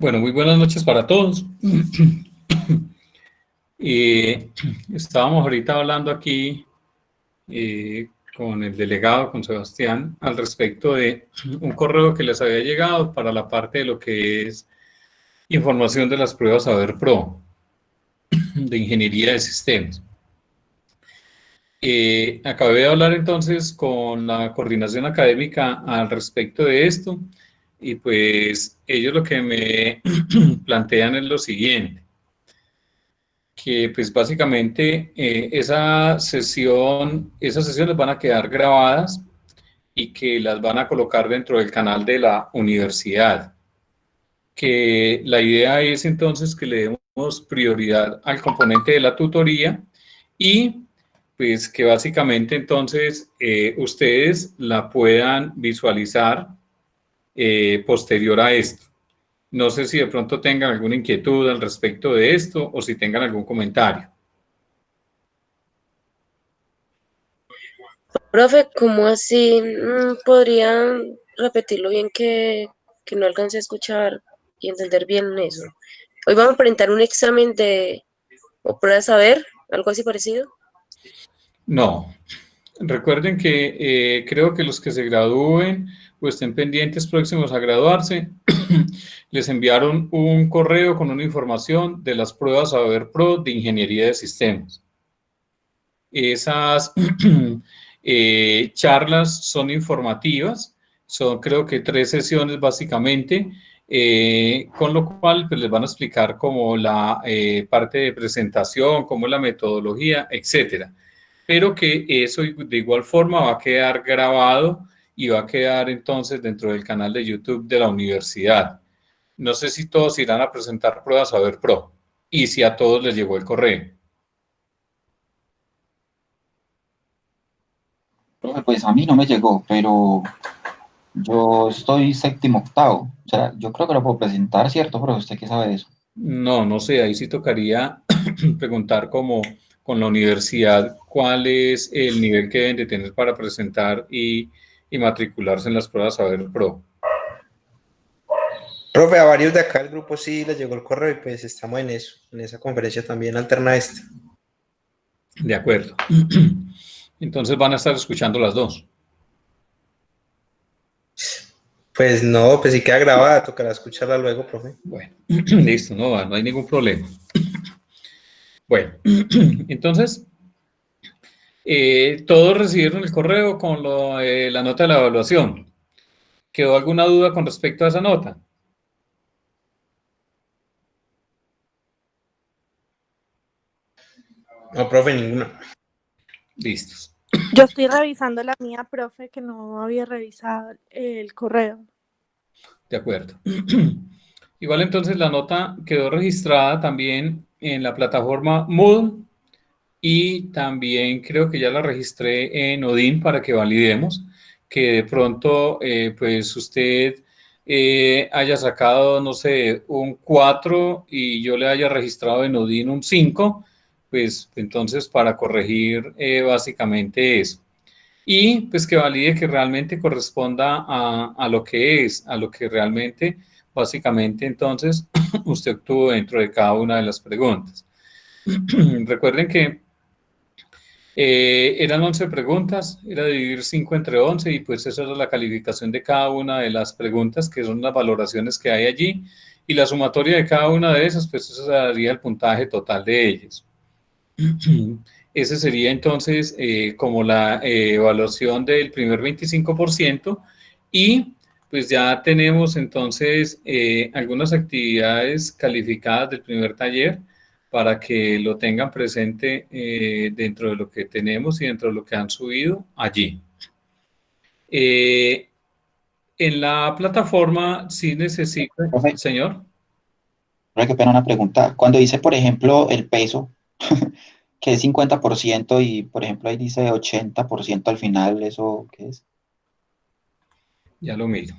Bueno, muy buenas noches para todos. Estábamos ahorita hablando aquí con el delegado, con Sebastián, al respecto de un correo que les había llegado para la parte de lo que es información de las pruebas Saber Pro de Ingeniería de Sistemas. Acabé de hablar entonces con la coordinación académica al respecto de esto y pues ellos lo que me plantean es lo siguiente, que pues básicamente esas sesiones van a quedar grabadas y que las van a colocar dentro del canal de la universidad. Que la idea es entonces que le demos prioridad al componente de la tutoría y pues que básicamente entonces ustedes la puedan visualizar posterior a esto. No sé si de pronto tengan alguna inquietud al respecto de esto o si tengan algún comentario. Profe, ¿cómo así? ¿Podría repetirlo bien que no alcancé a escuchar y entender bien eso? Hoy vamos a presentar un examen o prueba de saber, algo así parecido. No. Recuerden que creo que los que se gradúen o estén pendientes próximos a graduarse, les enviaron un correo con una información de las pruebas Saber Pro de Ingeniería de Sistemas. Esas charlas son informativas, son creo que 3 sesiones básicamente, con lo cual pues, les van a explicar como la parte de presentación, cómo es la metodología, etcétera. Pero que eso de igual forma va a quedar grabado y va a quedar entonces dentro del canal de YouTube de la universidad. No sé si todos irán a presentar pruebas Saber Pro y si a todos les llegó el correo. Profe, pues a mí no me llegó, pero yo estoy séptimo octavo. O sea, yo creo que lo puedo presentar, ¿cierto, profe? ¿Usted qué sabe de eso? No, no sé, ahí sí tocaría preguntar como con la universidad cuál es el nivel que deben de tener para presentar y matricularse en las pruebas Saber Pro. Profe, a varios de acá del grupo sí les llegó el correo y pues estamos en eso, en esa conferencia también alterna esta. De acuerdo. Entonces van a estar escuchando las dos. Pues no, pues si queda grabada, tocará escucharla luego, profe. Bueno, listo, no hay ningún problema. Bueno, entonces, todos recibieron el correo con la nota de la evaluación. ¿Quedó alguna duda con respecto a esa nota? No, profe, ninguna. Listos. Yo estoy revisando la mía, profe, que no había revisado el correo. De acuerdo. Igual entonces la nota quedó registrada también en la plataforma Moodle y también creo que ya la registré en Odin para que validemos que de pronto pues usted haya sacado, no sé, un 4 y yo le haya registrado en Odin un 5, pues entonces para corregir básicamente eso. Y pues que valide que realmente corresponda a lo que es, a lo que realmente, básicamente entonces usted obtuvo dentro de cada una de las preguntas. Recuerden que eran 11 preguntas, era dividir 5 entre 11 y pues esa era la calificación de cada una de las preguntas, que son las valoraciones que hay allí, y la sumatoria de cada una de esas, pues eso daría el puntaje total de ellas. Ese sería entonces como la evaluación del primer 25% y pues ya tenemos entonces algunas actividades calificadas del primer taller para que lo tengan presente dentro de lo que tenemos y dentro de lo que han subido allí. En la plataforma sí necesita, Profe, señor. qué pena una pregunta. Cuando dice, por ejemplo, el peso, que es 50% y, por ejemplo, ahí dice 80% al final, ¿eso qué es? Ya lo miro.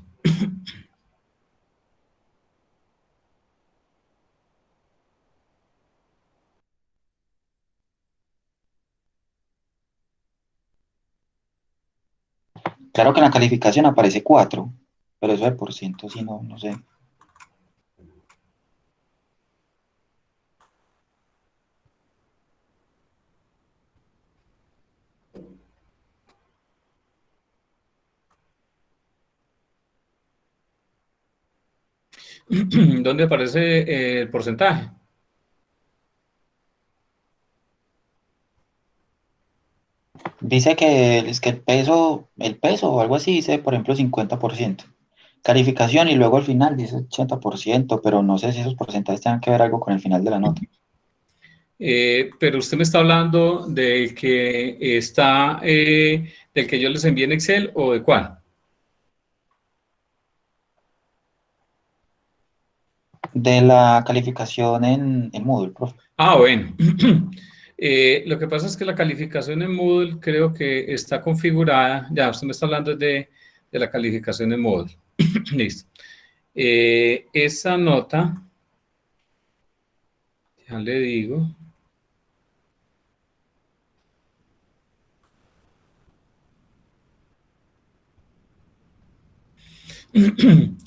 Claro que en la calificación aparece 4, pero eso de por ciento sí no sé. ¿Dónde aparece el porcentaje? Dice que es que el peso o algo así dice, por ejemplo, 50%. Calificación y luego al final dice 80%, pero no sé si esos porcentajes tengan que ver algo con el final de la nota. Pero usted me está hablando del que está, del que yo les envié en Excel, ¿o de cuál? De la calificación en Moodle, profe. Ah, bueno. Lo que pasa es que la calificación en Moodle creo que está configurada. Ya, usted me está hablando de la calificación en Moodle. Listo. Esa nota, ya le digo.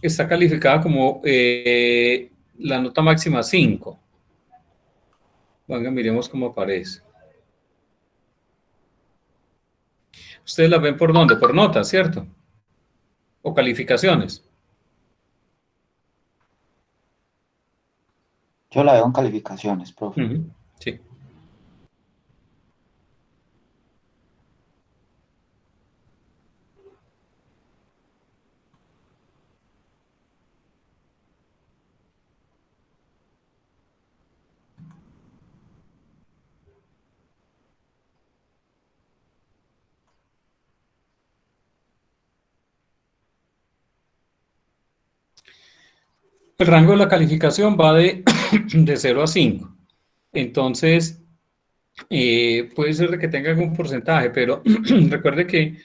Está calificada como la nota máxima 5. Venga, miremos cómo aparece. Ustedes la ven por dónde, por notas, ¿cierto? O calificaciones. Yo la veo en calificaciones, profe. Sí. El rango de la calificación va de 0 a 5. Entonces, puede ser de que tenga algún porcentaje, pero recuerde que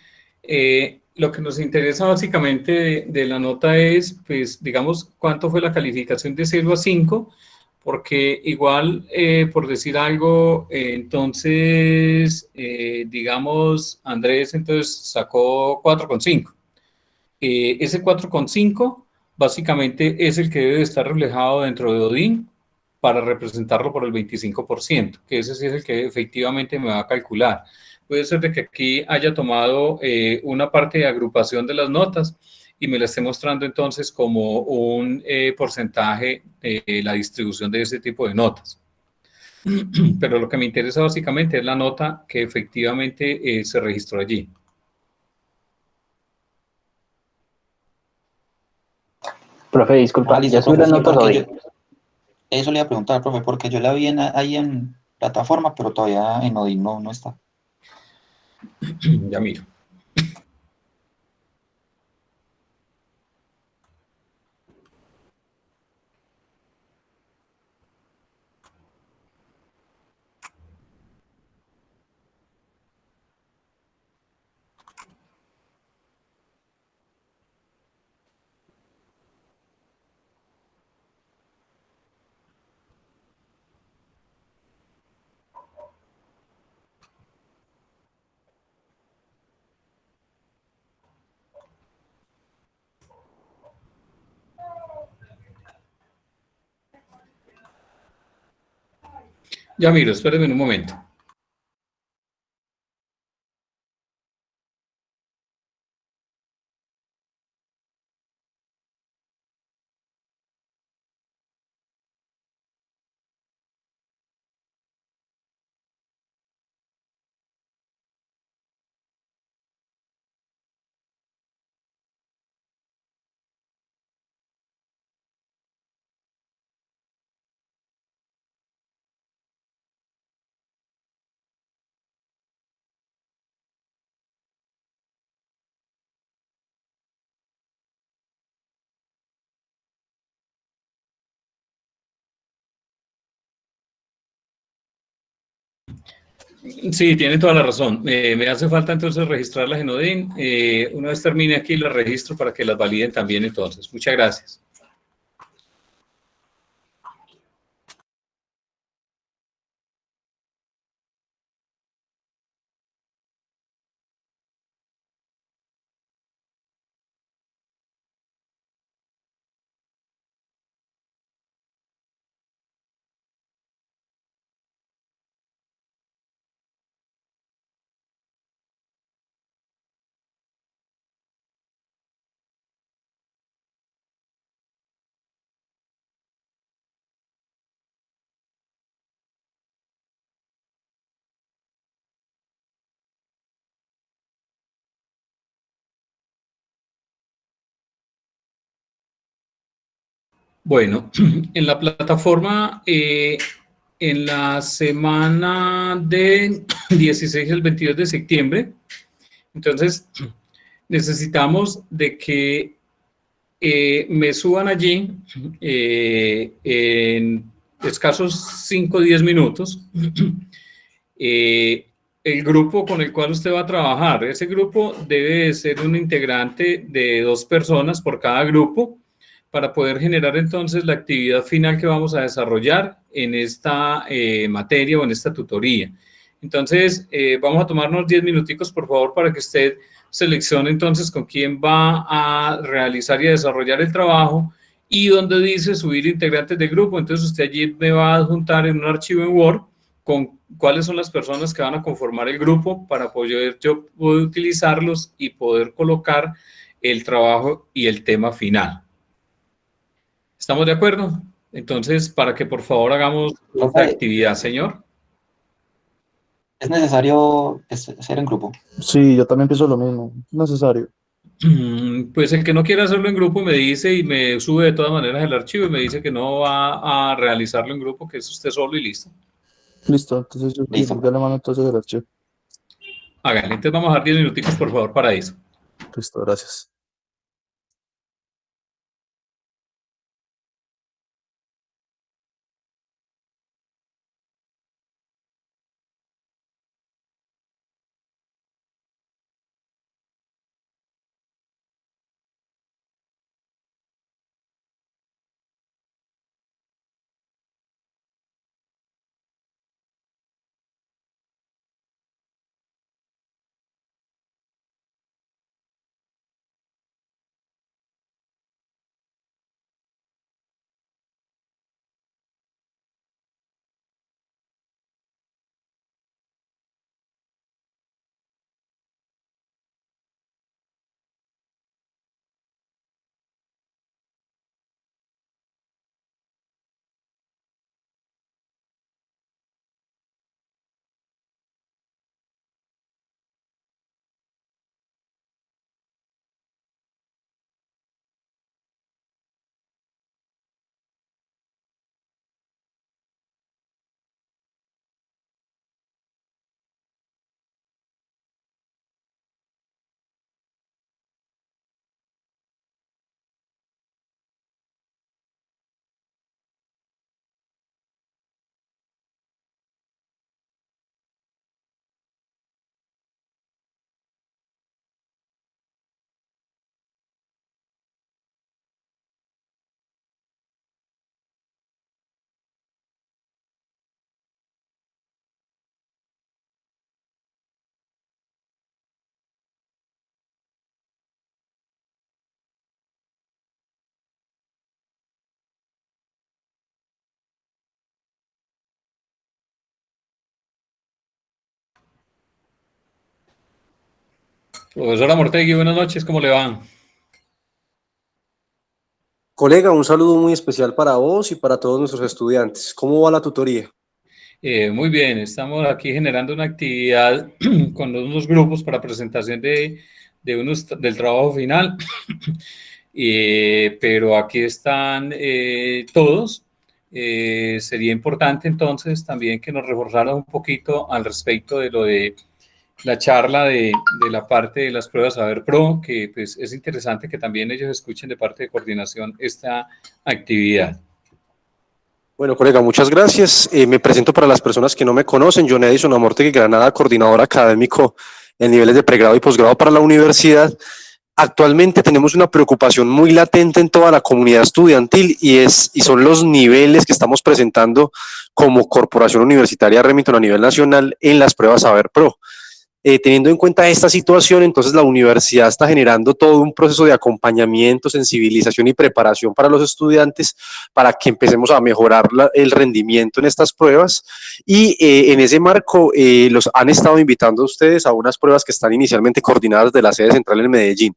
lo que nos interesa básicamente de la nota es, pues, digamos, cuánto fue la calificación de 0 a 5, porque igual, por decir algo, entonces, digamos, Andrés entonces sacó 4,5. Ese 4,5 básicamente es el que debe estar reflejado dentro de Odin para representarlo por el 25%, que ese sí es el que efectivamente me va a calcular. Puede ser de que aquí haya tomado una parte de agrupación de las notas y me la esté mostrando entonces como un porcentaje de la distribución de ese tipo de notas. Pero lo que me interesa básicamente es la nota que efectivamente se registró allí. Profe, disculpa, ¿ya Listo, subí profe, las sí, notas porque hoy? yo, eso le iba a preguntar, profe, porque yo la vi ahí en plataforma, pero todavía en Odin no está. Ya miro. Ya miro, espérenme un momento. Sí, tiene toda la razón. Me hace falta entonces registrarlas en Odin. Una vez termine aquí, las registro para que las validen también entonces. Muchas gracias. Bueno, en la plataforma, en la semana del 16 al 22 de septiembre, entonces necesitamos de que me suban allí en escasos 5 o 10 minutos el grupo con el cual usted va a trabajar. Ese grupo debe ser un integrante de 2 personas por cada grupo para poder generar entonces la actividad final que vamos a desarrollar en esta materia o en esta tutoría. Entonces, vamos a tomarnos 10 minuticos, por favor, para que usted seleccione entonces con quién va a realizar y a desarrollar el trabajo y donde dice subir integrantes de grupo. Entonces, usted allí me va a adjuntar en un archivo en Word con cuáles son las personas que van a conformar el grupo para poder yo poder utilizarlos y poder colocar el trabajo y el tema final. ¿Estamos de acuerdo? Entonces, para que por favor hagamos esta actividad, señor. ¿Es necesario ser en grupo? Sí, yo también pienso lo mismo. Necesario. Pues el que no quiera hacerlo en grupo me dice y me sube de todas maneras el archivo y me dice que no va a realizarlo en grupo, que es usted solo y listo. Listo, entonces yo Listo. ya le mando entonces el archivo. Háganle, entonces vamos a dar 10 minuticos por favor para eso. Listo, gracias. Profesora Mortegui, buenas noches, ¿cómo le va? Colega, un saludo muy especial para vos y para todos nuestros estudiantes. ¿Cómo va la tutoría? Muy bien, estamos aquí generando una actividad con unos grupos para presentación del trabajo final, pero aquí están todos. Sería importante entonces también que nos reforzaran un poquito al respecto de lo de la charla de la parte de las pruebas Saber Pro, que pues es interesante que también ellos escuchen de parte de coordinación esta actividad. Bueno, colega, muchas gracias. Me presento para las personas que no me conocen. John Edison Amortegui Granada, coordinador académico en niveles de pregrado y posgrado para la universidad. Actualmente tenemos una preocupación muy latente en toda la comunidad estudiantil y son los niveles que estamos presentando como Corporación Universitaria Remington a nivel nacional en las pruebas Saber Pro. Teniendo en cuenta esta situación, entonces la universidad está generando todo un proceso de acompañamiento, sensibilización y preparación para los estudiantes para que empecemos a mejorar el rendimiento en estas pruebas y en ese marco los han estado invitando a ustedes a unas pruebas que están inicialmente coordinadas de la sede central en Medellín.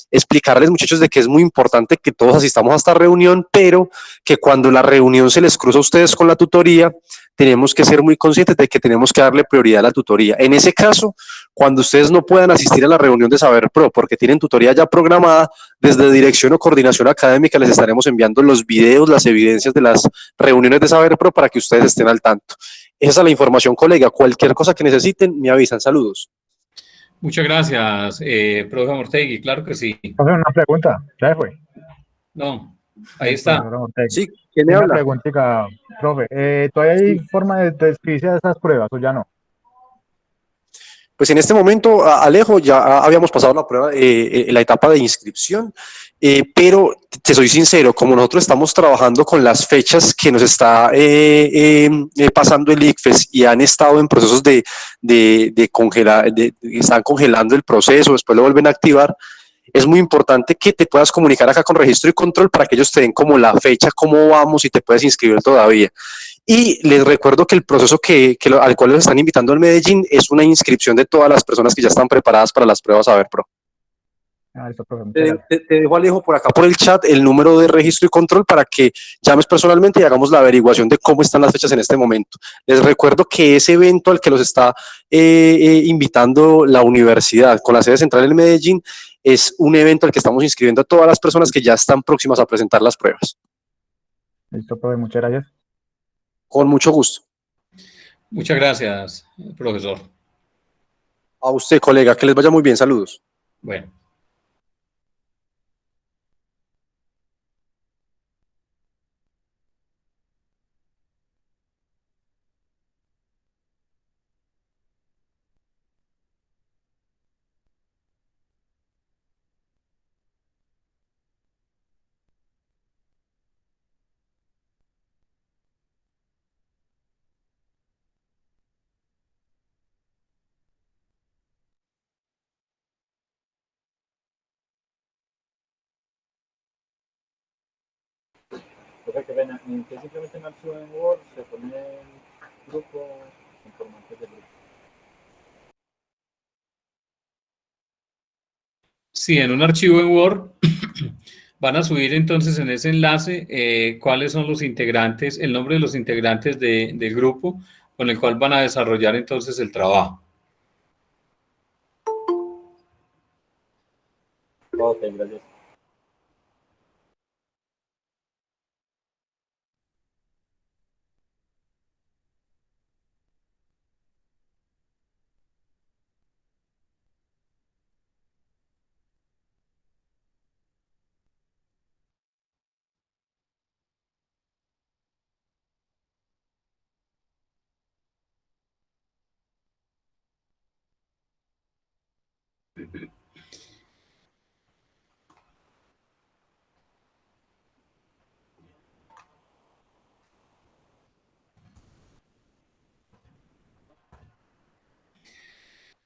explicarles, muchachos, de que es muy importante que todos asistamos a esta reunión, pero que cuando la reunión se les cruza a ustedes con la tutoría, tenemos que ser muy conscientes de que tenemos que darle prioridad a la tutoría. En ese caso, cuando ustedes no puedan asistir a la reunión de Saber Pro porque tienen tutoría ya programada, desde dirección o coordinación académica les estaremos enviando los videos, las evidencias de las reuniones de Saber Pro para que ustedes estén al tanto. Esa es la información, colega. Cualquier cosa que necesiten, me avisan. Saludos. Muchas gracias, profe Mortegui, claro que sí. Profe, una pregunta, ¿ya fue? No, ahí está. Sí, ¿quién le Una habla? preguntita, profe. ¿Todavía hay forma de inscribirse a esas pruebas o ya no? Pues en este momento, Alejo, ya habíamos pasado la prueba, la etapa de inscripción, pero te soy sincero, como nosotros estamos trabajando con las fechas que nos está pasando el ICFES y han estado en procesos de congelar, están congelando el proceso, después lo vuelven a activar, es muy importante que te puedas comunicar acá con registro y control para que ellos te den como la fecha, cómo vamos y te puedes inscribir todavía. Y les recuerdo que el proceso al cual los están invitando al Medellín es una inscripción de todas las personas que ya están preparadas para las pruebas Saber Pro. Listo, profe, muchas gracias. Te dejo, Alejo, por acá por el chat el número de registro y control para que llames personalmente y hagamos la averiguación de cómo están las fechas en este momento. Les recuerdo que ese evento al que los está invitando la universidad con la sede central en Medellín es un evento al que estamos inscribiendo a todas las personas que ya están próximas a presentar las pruebas. Listo, profe, muchas gracias. Con mucho gusto. Muchas gracias, profesor. A usted, colega, que les vaya muy bien. Saludos. Bueno. Profe, qué pena. Que simplemente en archivo en Word se pone el grupo, informantes del grupo. Sí, en un archivo en Word van a subir entonces en ese enlace cuáles son los integrantes, el nombre de los integrantes del grupo con el cual van a desarrollar entonces el trabajo. Ok, gracias.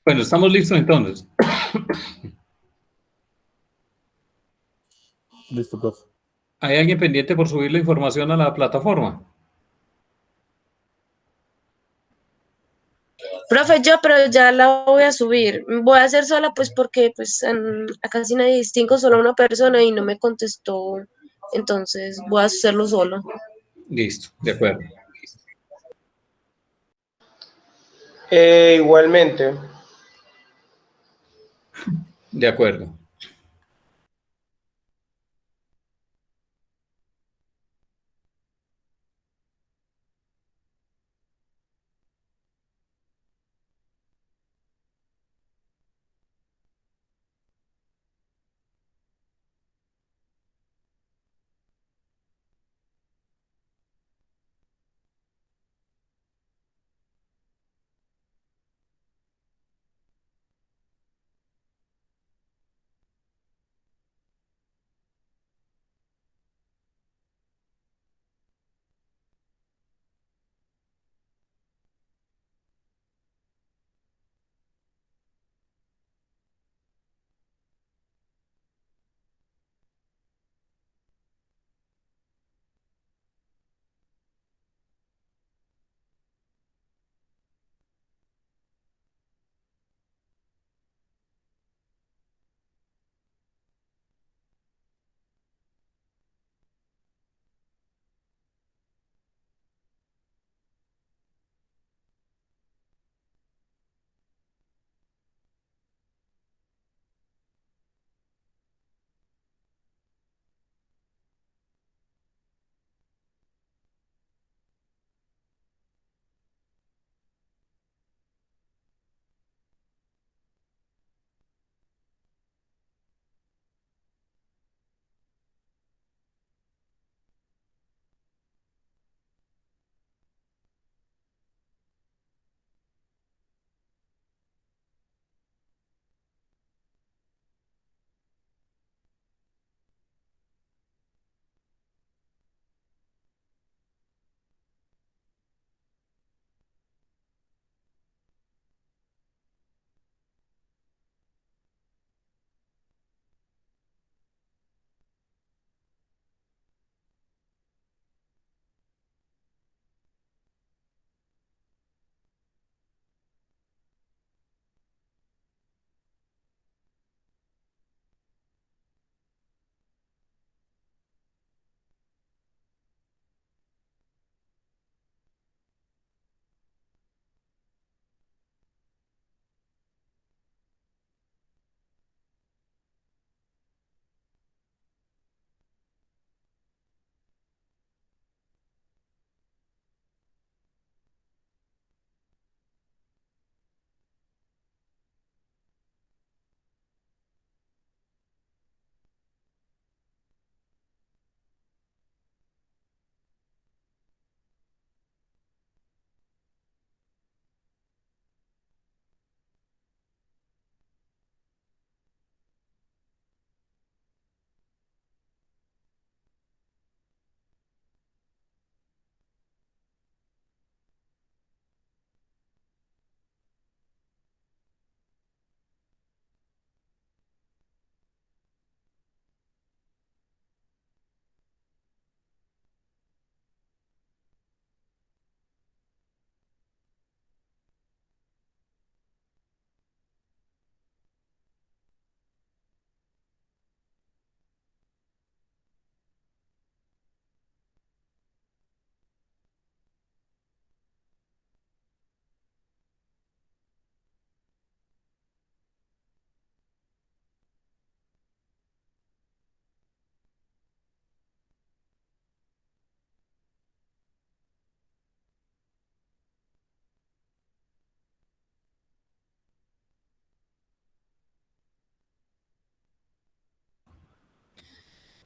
Bueno, estamos listos entonces. Listo, profe. ¿Hay alguien pendiente por subir la información a la plataforma? Profe, yo, pero ya la voy a subir. Voy a hacer sola, pues, porque pues a casi nadie distingo, solo una persona y no me contestó. Entonces voy a hacerlo solo. Listo, de acuerdo. Igualmente. De acuerdo.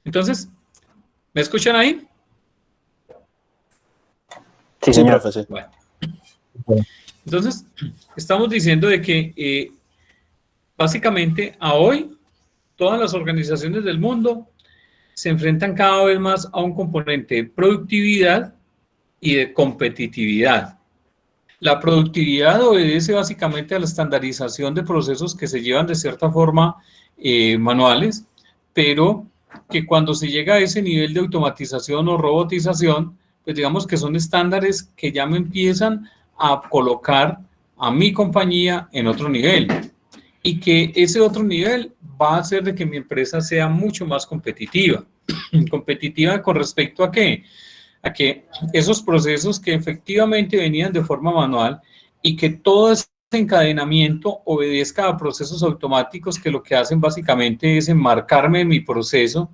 Entonces, ¿me escuchan ahí? Sí, Sí, señor. profe, sí. Bueno. Entonces, estamos diciendo de que básicamente a hoy todas las organizaciones del mundo se enfrentan cada vez más a un componente de productividad y de competitividad. La productividad obedece básicamente a la estandarización de procesos que se llevan de cierta forma manuales, pero que cuando se llega a ese nivel de automatización o robotización, pues digamos que son estándares que ya me empiezan a colocar a mi compañía en otro nivel y que ese otro nivel va a hacer de que mi empresa sea mucho más competitiva. ¿Competitiva con respecto a qué? A que esos procesos que efectivamente venían de forma manual y que todo ese encadenamiento obedezca a procesos automáticos que lo que hacen básicamente es enmarcarme en mi proceso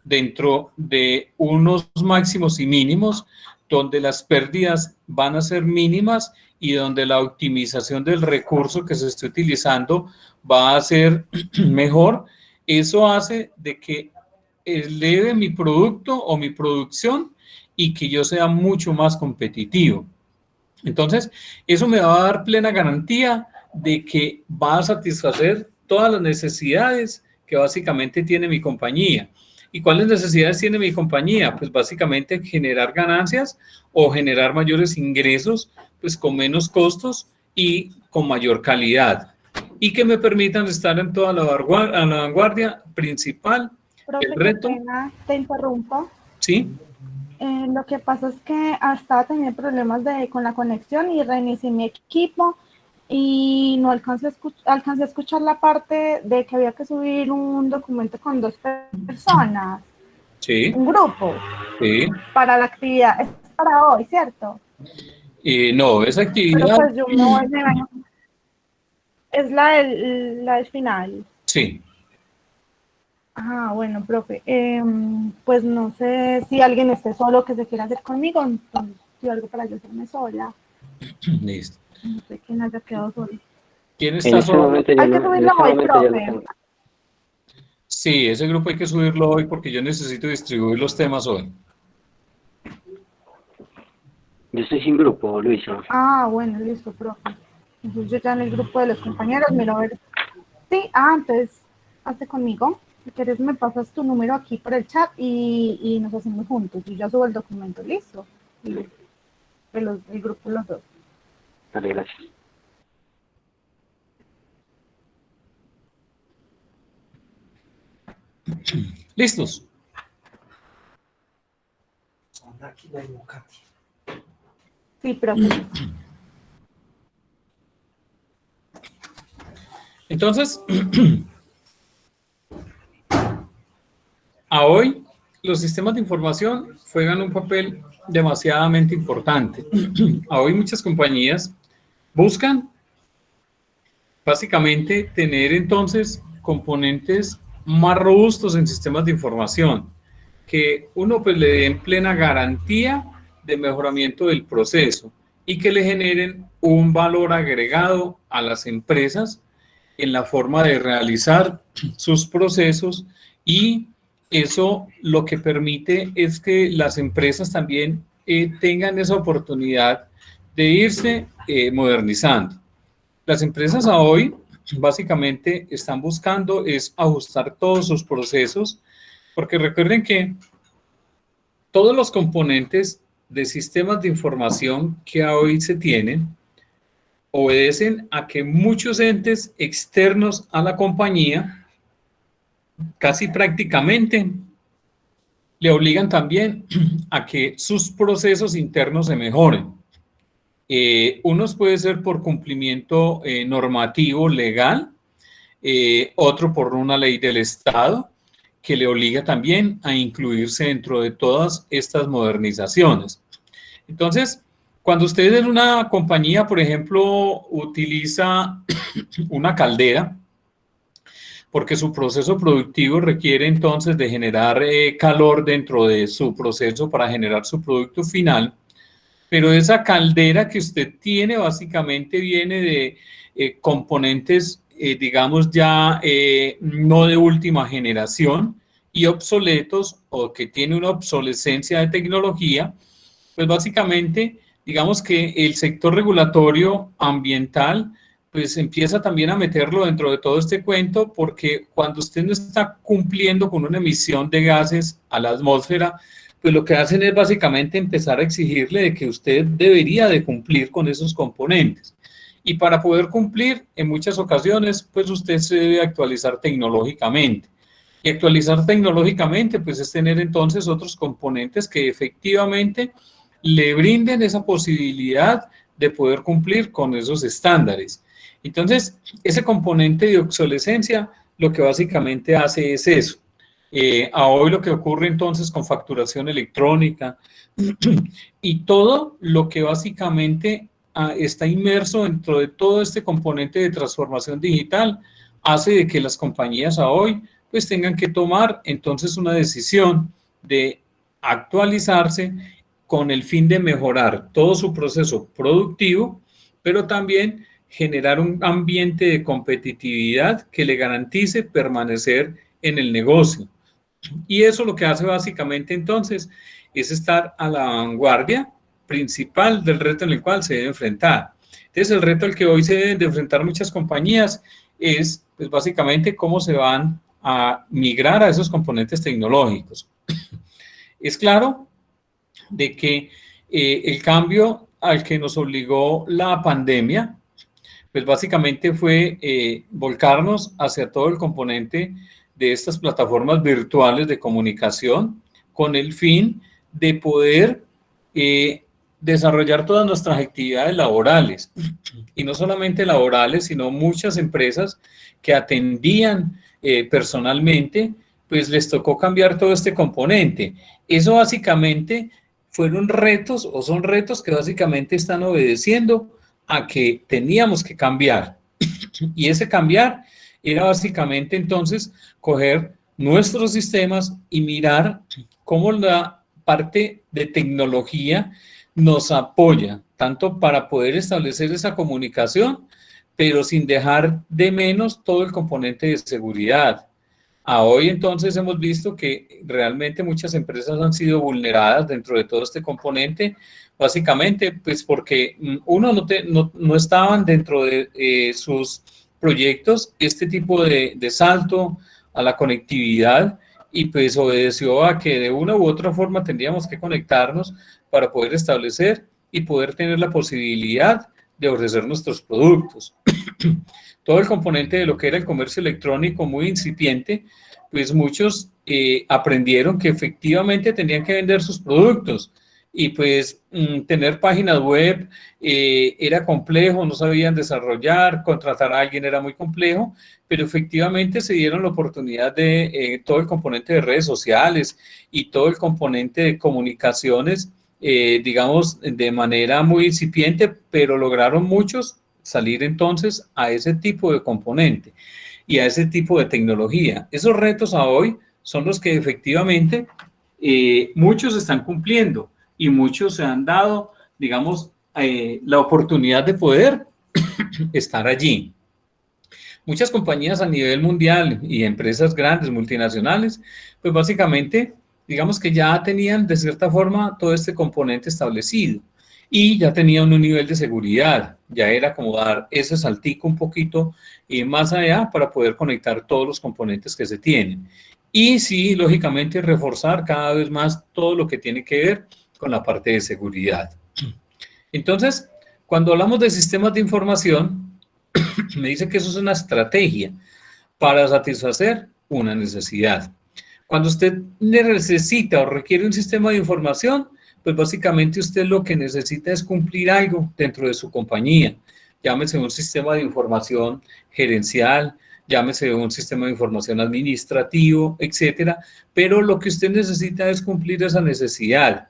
dentro de unos máximos y mínimos, donde las pérdidas van a ser mínimas y donde la optimización del recurso que se esté utilizando va a ser mejor. Eso hace de que eleve mi producto o mi producción y que yo sea mucho más competitivo. Entonces, eso me va a dar plena garantía de que va a satisfacer todas las necesidades que básicamente tiene mi compañía. ¿Y cuáles necesidades tiene mi compañía? Pues básicamente generar ganancias o generar mayores ingresos, pues con menos costos y con mayor calidad. Y que me permitan estar en toda la vanguardia principal. Profe, El qué reto, pena, te interrumpo. ¿sí? Lo que pasa es que hasta tenía problemas con la conexión y reinicié mi equipo y no alcancé a escuchar la parte de que había que subir un documento con 2 personas, Sí, un grupo, sí. para la actividad. Es para hoy, ¿cierto? No, esa Pero actividad, pues yo me baño. Es la del final. sí. Ah, bueno, profe. Pues no sé si alguien esté solo que se quiera hacer conmigo, entonces yo algo para yo hacerme sola. Listo. No sé quién haya quedado solo. ¿Quién En está este solo? momento Hay que subirlo hoy, ya lo profe. tengo. Sí, ese grupo hay que subirlo hoy porque yo necesito distribuir los temas hoy. Yo estoy sin grupo, Luisa. Ah, bueno, listo, profe. Entonces yo ya en el grupo de los compañeros miro a ver. Sí, entonces hazte conmigo. Si quieres me pasas tu número aquí por el chat y nos hacemos juntos. Yo ya subo el documento, listo. Y el grupo los dos. Vale, gracias. ¿Listos? Sí, profe. Entonces, a hoy los sistemas de información juegan un papel demasiadamente importante. A hoy muchas compañías buscan básicamente tener entonces componentes más robustos en sistemas de información, que uno pues le den plena garantía de mejoramiento del proceso y que le generen un valor agregado a las empresas en la forma de realizar sus procesos, y eso lo que permite es que las empresas también tengan esa oportunidad de irse modernizando. Las empresas a hoy básicamente están buscando es ajustar todos sus procesos, porque recuerden que todos los componentes de sistemas de información que hoy se tienen obedecen a que muchos entes externos a la compañía casi prácticamente le obligan también a que sus procesos internos se mejoren. Unos puede ser por cumplimiento normativo legal, otro por una ley del Estado que le obliga también a incluirse dentro de todas estas modernizaciones. Entonces, cuando usted en una compañía, por ejemplo, utiliza una caldera, porque su proceso productivo requiere entonces de generar calor dentro de su proceso para generar su producto final, pero esa caldera que usted tiene básicamente viene de componentes, digamos ya no de última generación, y obsoletos o que tiene una obsolescencia de tecnología, pues básicamente, digamos que el sector regulatorio ambiental, pues empieza también a meterlo dentro de todo este cuento, porque cuando usted no está cumpliendo con una emisión de gases a la atmósfera, pues lo que hacen es básicamente empezar a exigirle de que usted debería de cumplir con esos componentes. Y para poder cumplir, en muchas ocasiones, pues usted se debe actualizar tecnológicamente. Y actualizar tecnológicamente, pues es tener entonces otros componentes que efectivamente le brinden esa posibilidad de poder cumplir con esos estándares. Entonces, ese componente de obsolescencia lo que básicamente hace es eso. A hoy lo que ocurre entonces con facturación electrónica y todo lo que básicamente está inmerso dentro de todo este componente de transformación digital hace de que las compañías a hoy pues tengan que tomar entonces una decisión de actualizarse con el fin de mejorar todo su proceso productivo, pero también generar un ambiente de competitividad que le garantice permanecer en el negocio. Y eso lo que hace básicamente entonces es estar a la vanguardia principal del reto en el cual se debe enfrentar. Entonces el reto al que hoy se deben de enfrentar muchas compañías es pues básicamente cómo se van a migrar a esos componentes tecnológicos. Es claro de que el cambio al que nos obligó la pandemia, pues básicamente fue volcarnos hacia todo el componente de estas plataformas virtuales de comunicación con el fin de poder desarrollar todas nuestras actividades laborales. Y no solamente laborales, sino muchas empresas que atendían personalmente, pues les tocó cambiar todo este componente. Eso básicamente fueron retos o son retos que básicamente están obedeciendo a que teníamos que cambiar. Y ese cambiar era básicamente entonces coger nuestros sistemas y mirar cómo la parte de tecnología nos apoya, tanto para poder establecer esa comunicación, pero sin dejar de menos todo el componente de seguridad. A hoy entonces hemos visto que realmente muchas empresas han sido vulneradas dentro de todo este componente, básicamente pues porque uno no estaban dentro de sus proyectos este tipo de salto a la conectividad y pues obedeció a que de una u otra forma tendríamos que conectarnos para poder establecer y poder tener la posibilidad de ofrecer nuestros productos. Todo el componente de lo que era el comercio electrónico muy incipiente, pues muchos aprendieron que efectivamente tenían que vender sus productos y pues tener páginas web era complejo, no sabían desarrollar, contratar a alguien era muy complejo, pero efectivamente se dieron la oportunidad de todo el componente de redes sociales y todo el componente de comunicaciones, digamos, de manera muy incipiente, pero lograron muchos salir entonces a ese tipo de componente y a ese tipo de tecnología. Esos retos a hoy son los que efectivamente muchos están cumpliendo y muchos se han dado, digamos, la oportunidad de poder estar allí. Muchas compañías a nivel mundial y empresas grandes, multinacionales, pues básicamente, digamos que ya tenían de cierta forma todo este componente establecido y ya tenían un nivel de seguridad, ya era como dar ese saltico un poquito más allá para poder conectar todos los componentes que se tienen. Y sí, lógicamente, reforzar cada vez más todo lo que tiene que ver con la parte de seguridad. Entonces, cuando hablamos de sistemas de información, me dice que eso es una estrategia para satisfacer una necesidad. Cuando usted necesita o requiere un sistema de información, pues básicamente usted lo que necesita es cumplir algo dentro de su compañía. Llámese un sistema de información gerencial, llámese un sistema de información administrativo, etcétera, pero lo que usted necesita es cumplir esa necesidad.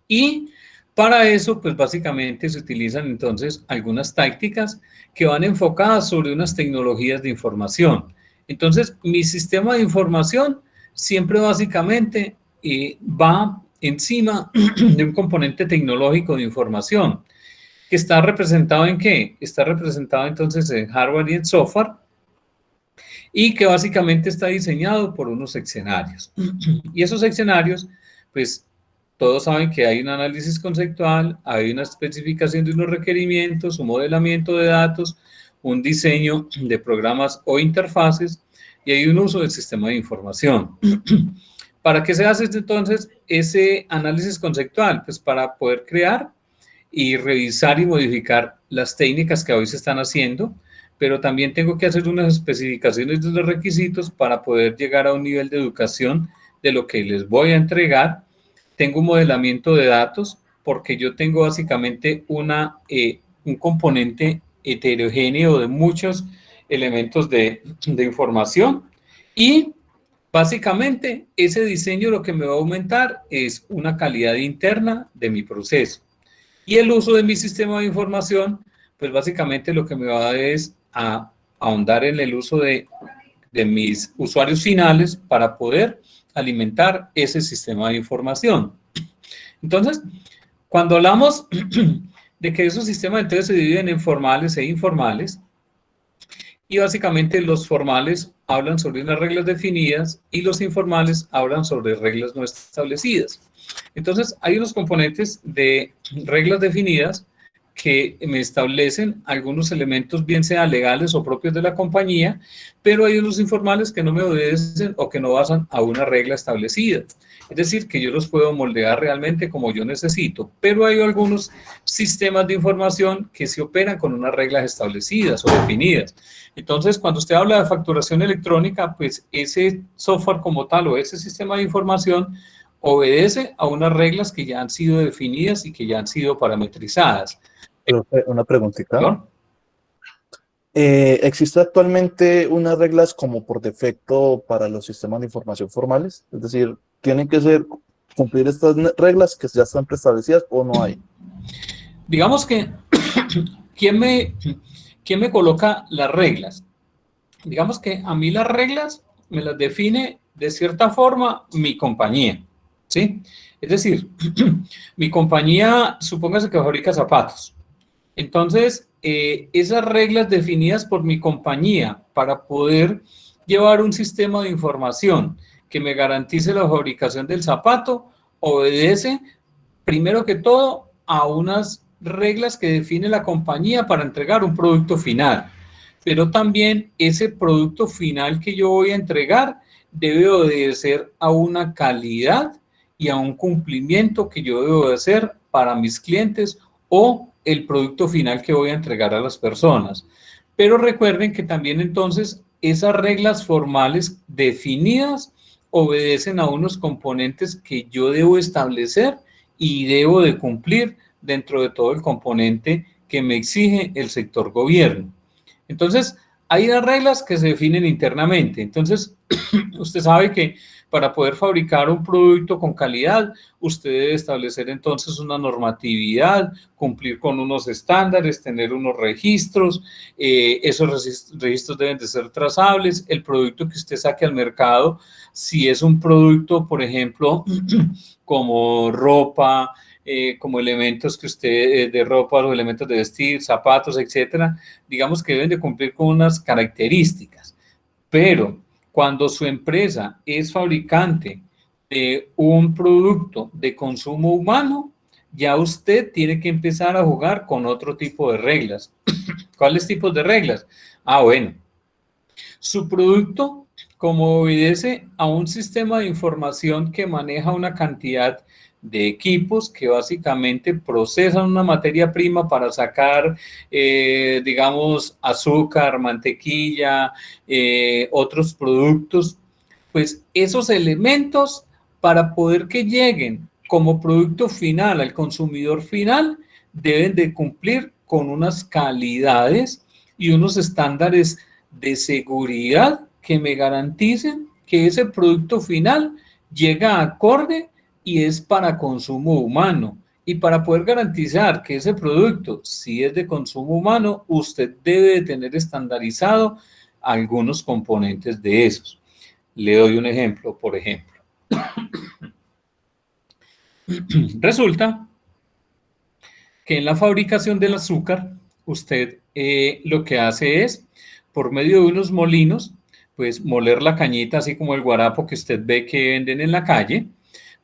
Y para eso, pues básicamente se utilizan entonces algunas tácticas que van enfocadas sobre unas tecnologías de información. Entonces, mi sistema de información siempre básicamente va encima de un componente tecnológico de información, que está representado en ¿qué? Está representado entonces en hardware y en software, y que básicamente está diseñado por unos escenarios. Y esos escenarios, pues todos saben que hay un análisis conceptual, hay una especificación de unos requerimientos, un modelamiento de datos, un diseño de programas o interfaces y hay un uso del sistema de información. ¿Para qué se hace entonces ese análisis conceptual? Pues para poder crear y revisar y modificar las técnicas que hoy se están haciendo, pero también tengo que hacer unas especificaciones de los requisitos para poder llegar a un nivel de educación de lo que les voy a entregar. Tengo un modelamiento de datos porque yo tengo básicamente un componente heterogéneo de muchos elementos de información y básicamente ese diseño lo que me va a aumentar es una calidad interna de mi proceso. Y el uso de mi sistema de información, pues básicamente lo que me va es a ahondar en el uso de mis usuarios finales para poder alimentar ese sistema de información. Entonces, cuando hablamos de que esos sistemas entonces se dividen en formales e informales, y básicamente los formales hablan sobre unas reglas definidas y los informales hablan sobre reglas no establecidas. Entonces, hay unos componentes de reglas definidas que me establecen algunos elementos, bien sean legales o propios de la compañía, pero hay unos informales que no me obedecen o que no basan a una regla establecida. Es decir, que yo los puedo moldear realmente como yo necesito, pero hay algunos sistemas de información que se operan con unas reglas establecidas o definidas. Entonces, cuando usted habla de facturación electrónica, pues ese software como tal o ese sistema de información obedece a unas reglas que ya han sido definidas y que ya han sido parametrizadas. Una preguntita. ¿No? ¿Existe actualmente unas reglas como por defecto para los sistemas de información formales? Es decir, ¿tienen que cumplir estas reglas que ya están preestablecidas o no hay? Digamos que, ¿quién me coloca las reglas? Digamos que a mí las reglas me las define de cierta forma mi compañía, ¿sí? Es decir, mi compañía, supóngase que fabrica zapatos. Entonces, esas reglas definidas por mi compañía para poder llevar un sistema de información que me garantice la fabricación del zapato, obedece primero que todo a unas reglas que define la compañía para entregar un producto final. Pero también ese producto final que yo voy a entregar debe obedecer a una calidad y a un cumplimiento que yo debo hacer para mis clientes o el producto final que voy a entregar a las personas. Pero recuerden que también entonces esas reglas formales definidas obedecen a unos componentes que yo debo establecer y debo de cumplir dentro de todo el componente que me exige el sector gobierno. Entonces, hay unas reglas que se definen internamente. Entonces, usted sabe que para poder fabricar un producto con calidad, usted debe establecer entonces una normatividad, cumplir con unos estándares, tener unos registros, esos registros deben de ser trazables, el producto que usted saque al mercado, si es un producto, por ejemplo, como ropa, como elementos que usted, de ropa, los elementos de vestir, zapatos, etcétera, digamos que deben de cumplir con unas características, pero cuando su empresa es fabricante de un producto de consumo humano, ya usted tiene que empezar a jugar con otro tipo de reglas. ¿Cuáles tipos de reglas? Bueno, su producto, como obedece a un sistema de información que maneja una cantidad de equipos que básicamente procesan una materia prima para sacar, digamos, azúcar, mantequilla, otros productos, pues esos elementos para poder que lleguen como producto final al consumidor final deben de cumplir con unas calidades y unos estándares de seguridad que me garanticen que ese producto final llega acorde y es para consumo humano. Y para poder garantizar que ese producto sí es de consumo humano, usted debe de tener estandarizado algunos componentes de esos. Le doy un ejemplo, por ejemplo. Resulta que en la fabricación del azúcar, usted lo que hace es, por medio de unos molinos, pues moler la cañita, así como el guarapo que usted ve que venden en la calle,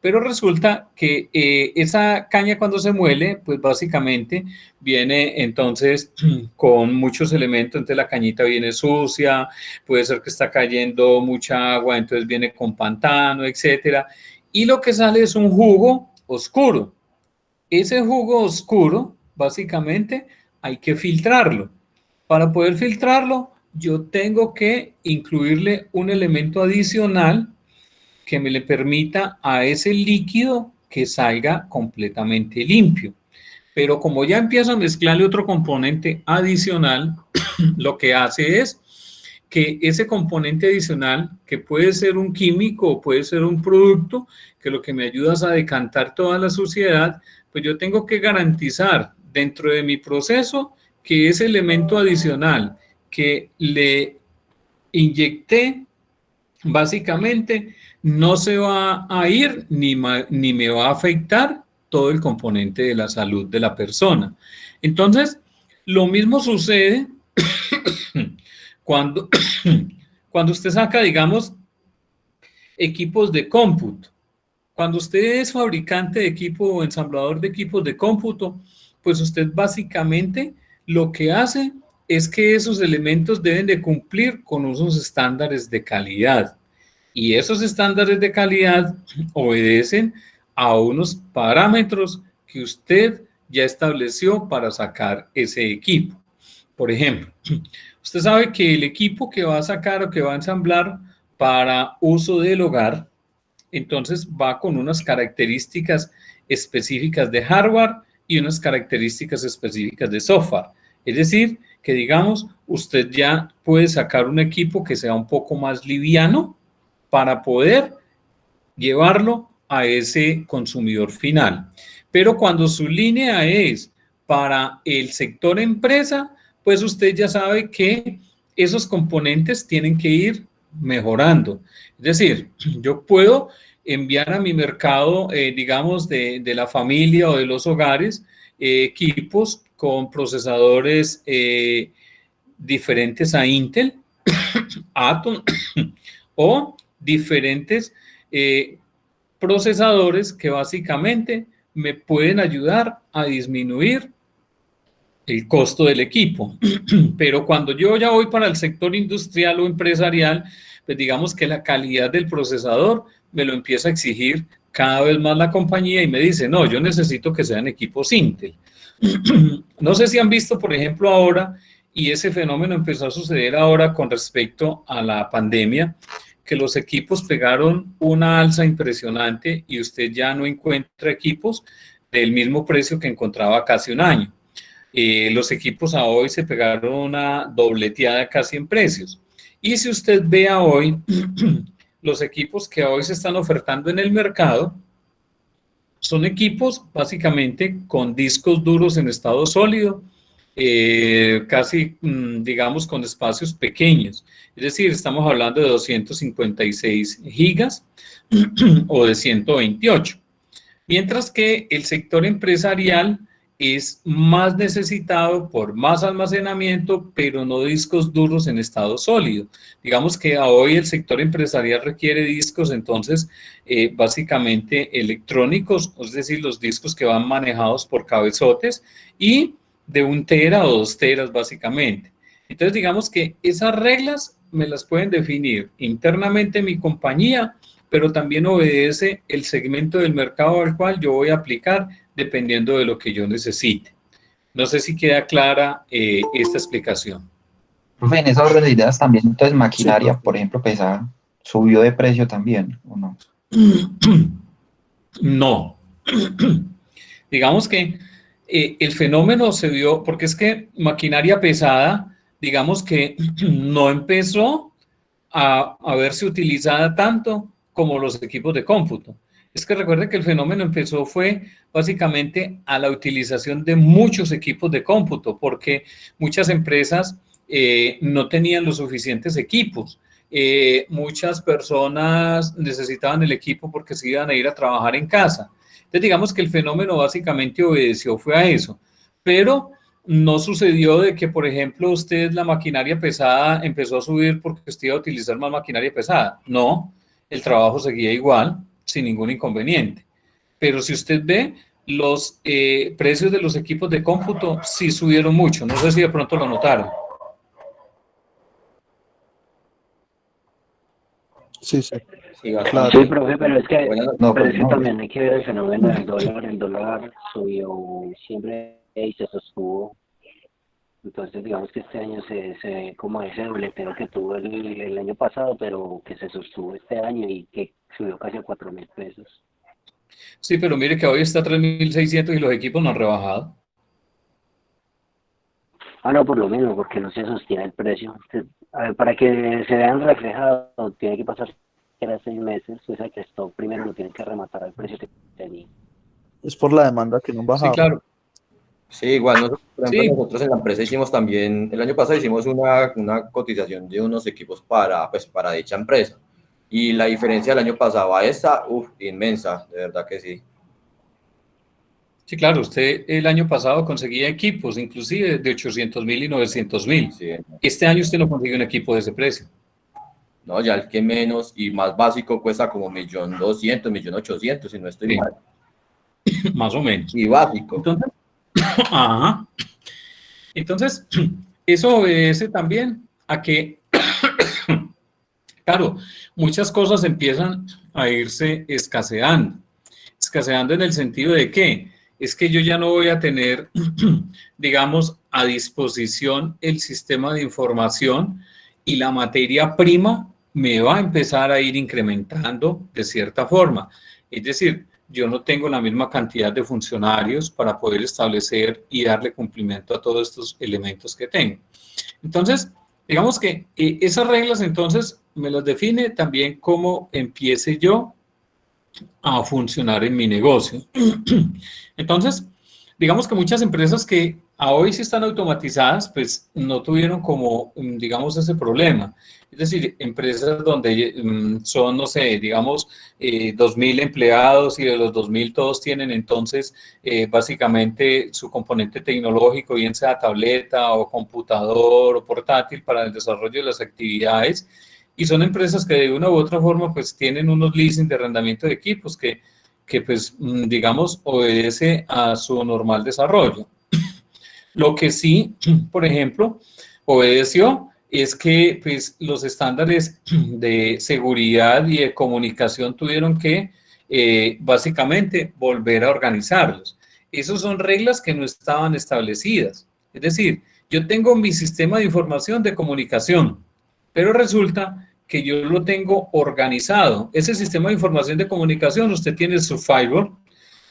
pero resulta que esa caña cuando se muele, pues básicamente viene entonces con muchos elementos, entonces la cañita viene sucia, puede ser que está cayendo mucha agua, entonces viene con pantano, etcétera, y lo que sale es un jugo oscuro. Ese jugo oscuro, básicamente, hay que filtrarlo. Para poder filtrarlo, yo tengo que incluirle un elemento adicional que me le permita a ese líquido que salga completamente limpio. Pero como ya empiezo a mezclarle otro componente adicional, lo que hace es que ese componente adicional, que puede ser un químico o puede ser un producto, que lo que me ayuda es a decantar toda la suciedad, pues yo tengo que garantizar dentro de mi proceso que ese elemento adicional que le inyecté, básicamente no se va a ir ni me va a afectar todo el componente de la salud de la persona. Entonces, lo mismo sucede cuando usted saca, digamos, equipos de cómputo. Cuando usted es fabricante de equipo o ensamblador de equipos de cómputo, pues usted básicamente lo que hace es que esos elementos deben de cumplir con unos estándares de calidad. Y esos estándares de calidad obedecen a unos parámetros que usted ya estableció para sacar ese equipo. Por ejemplo, usted sabe que el equipo que va a sacar o que va a ensamblar para uso del hogar, entonces va con unas características específicas de hardware y unas características específicas de software. Es decir, que digamos, usted ya puede sacar un equipo que sea un poco más liviano para poder llevarlo a ese consumidor final. Pero cuando su línea es para el sector empresa, pues usted ya sabe que esos componentes tienen que ir mejorando. Es decir, yo puedo enviar a mi mercado, digamos, de la familia o de los hogares, equipos con procesadores diferentes a Intel, Atom o diferentes procesadores que básicamente me pueden ayudar a disminuir el costo del equipo. Pero cuando yo ya voy para el sector industrial o empresarial, pues digamos que la calidad del procesador me lo empieza a exigir cada vez más la compañía y me dice, no, yo necesito que sean equipos Intel. No sé si han visto, por ejemplo, ahora, y ese fenómeno empezó a suceder ahora con respecto a la pandemia, que los equipos pegaron una alza impresionante y usted ya no encuentra equipos del mismo precio que encontraba casi un año. Los equipos a hoy se pegaron una dobleteada casi en precios. Y si usted ve a hoy, los equipos que hoy se están ofertando en el mercado son equipos básicamente con discos duros en estado sólido, casi, digamos, con espacios pequeños. Es decir, estamos hablando de 256 gigas o de 128. Mientras que el sector empresarial es más necesitado por más almacenamiento, pero no discos duros en estado sólido. Digamos que hoy el sector empresarial requiere discos, entonces, básicamente electrónicos, es decir, los discos que van manejados por cabezotes y de 1 tera o 2 teras, básicamente. Entonces, digamos que esas reglas me las pueden definir internamente mi compañía, pero también obedece el segmento del mercado al cual yo voy a aplicar dependiendo de lo que yo necesite. No sé si queda clara esta explicación. Profe, en esa orden de ideas también, entonces maquinaria, por ejemplo, pesada, subió de precio también, ¿o no? No. Digamos que el fenómeno se dio, porque es que maquinaria pesada, digamos que no empezó a verse utilizada tanto como los equipos de cómputo. Es que recuerde que el fenómeno empezó fue básicamente a la utilización de muchos equipos de cómputo, porque muchas empresas no tenían los suficientes equipos. Muchas personas necesitaban el equipo porque se iban a ir a trabajar en casa. Entonces, digamos que el fenómeno básicamente obedeció fue a eso. Pero no sucedió de que, por ejemplo, usted la maquinaria pesada empezó a subir porque usted iba a utilizar más maquinaria pesada. No, el trabajo seguía igual, sin ningún inconveniente. Pero si usted ve, los precios de los equipos de cómputo sí subieron mucho. No sé si de pronto lo notaron. Sí, sí. Sí, Claro. sí, profe, pero es que, No, pero pues es que no. también hay que ver el fenómeno del dólar. El dólar subió siempre y se sostuvo. Entonces, digamos que este año se ve como ese dobleteo que tuvo el año pasado, pero que se sostuvo este año y que subió casi a 4.000 pesos. Sí, pero mire que hoy está 3.600 y los equipos no han rebajado. Ah, no, por lo mismo, porque no se sostiene el precio. A ver, para que se vean reflejados, tiene que pasar era 6 meses, o sea que esto primero lo tiene que rematar al precio que tenía. Es por la demanda que no han Sí, bajado. claro. Sí, igual nosotros, por ejemplo, Sí, nosotros en la empresa hicimos también, el año pasado hicimos una cotización de unos equipos para dicha empresa. Y la diferencia del año pasado a esta, inmensa, de verdad que sí. sí, claro. Usted el año pasado conseguía equipos, inclusive de 800.000 y 900.000. Sí. Este año usted no consigue un equipo de ese precio. No, ya el que menos y más básico cuesta como 1.200.000, 1.800.000, si no estoy Sí. mal. Más o menos. Y básico. Entonces, ajá. Entonces, eso obedece también a que, claro, muchas cosas empiezan a irse escaseando. Escaseando en el sentido de que es que yo ya no voy a tener, digamos, a disposición el sistema de información y la materia prima me va a empezar a ir incrementando de cierta forma. Es decir, yo no tengo la misma cantidad de funcionarios para poder establecer y darle cumplimiento a todos estos elementos que tengo. Entonces, digamos que esas reglas entonces me las define también cómo empiece yo a funcionar en mi negocio. Entonces, digamos que muchas empresas que a hoy sí están automatizadas, pues no tuvieron como, digamos, ese problema. Es decir, empresas donde son, no sé, digamos, 2.000 empleados y de los 2.000 todos tienen entonces básicamente su componente tecnológico, bien sea tableta o computador o portátil para el desarrollo de las actividades. Y son empresas que de una u otra forma pues tienen unos leasing de arrendamiento de equipos que pues digamos obedece a su normal desarrollo. Lo que sí, por ejemplo, obedeció es que pues los estándares de seguridad y de comunicación tuvieron que básicamente volver a organizarlos. Esas son reglas que no estaban establecidas. Es decir, yo tengo mi sistema de información de comunicación, pero resulta que yo lo tengo organizado. Ese sistema de información de comunicación, usted tiene su firewall,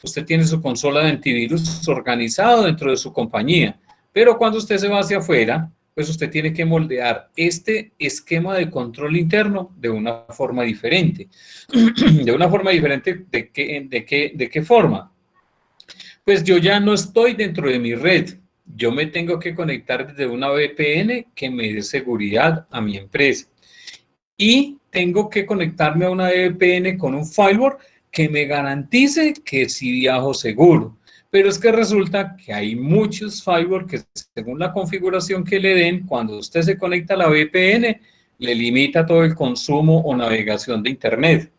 usted tiene su consola de antivirus organizado dentro de su compañía, pero cuando usted se va hacia afuera, pues usted tiene que moldear este esquema de control interno de una forma diferente. ¿De una forma diferente de qué forma? Pues yo ya no estoy dentro de mi red. Yo me tengo que conectar desde una VPN que me dé seguridad a mi empresa. Y tengo que conectarme a una VPN con un firewall que me garantice que sí viajo seguro. Pero es que resulta que hay muchos firewall que según la configuración que le den, cuando usted se conecta a la VPN, le limita todo el consumo o navegación de Internet.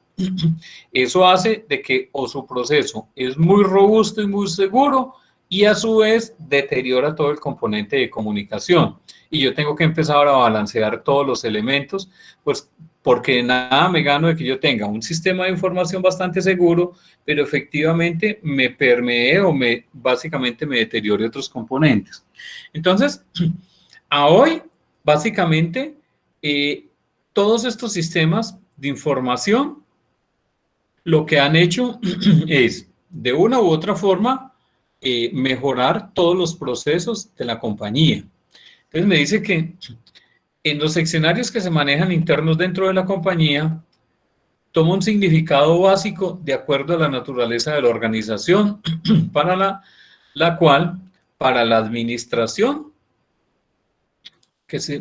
Eso hace de que o su proceso es muy robusto y muy seguro y a su vez deteriora todo el componente de comunicación. Y yo tengo que empezar a balancear todos los elementos, pues porque nada me gano de que yo tenga un sistema de información bastante seguro, pero efectivamente me permee o básicamente me deteriore otros componentes. Entonces, a hoy, básicamente, todos estos sistemas de información lo que han hecho es, de una u otra forma, mejorar todos los procesos de la compañía. Entonces me dice que en los escenarios que se manejan internos dentro de la compañía, toma un significado básico de acuerdo a la naturaleza de la organización, para la cual, para la administración,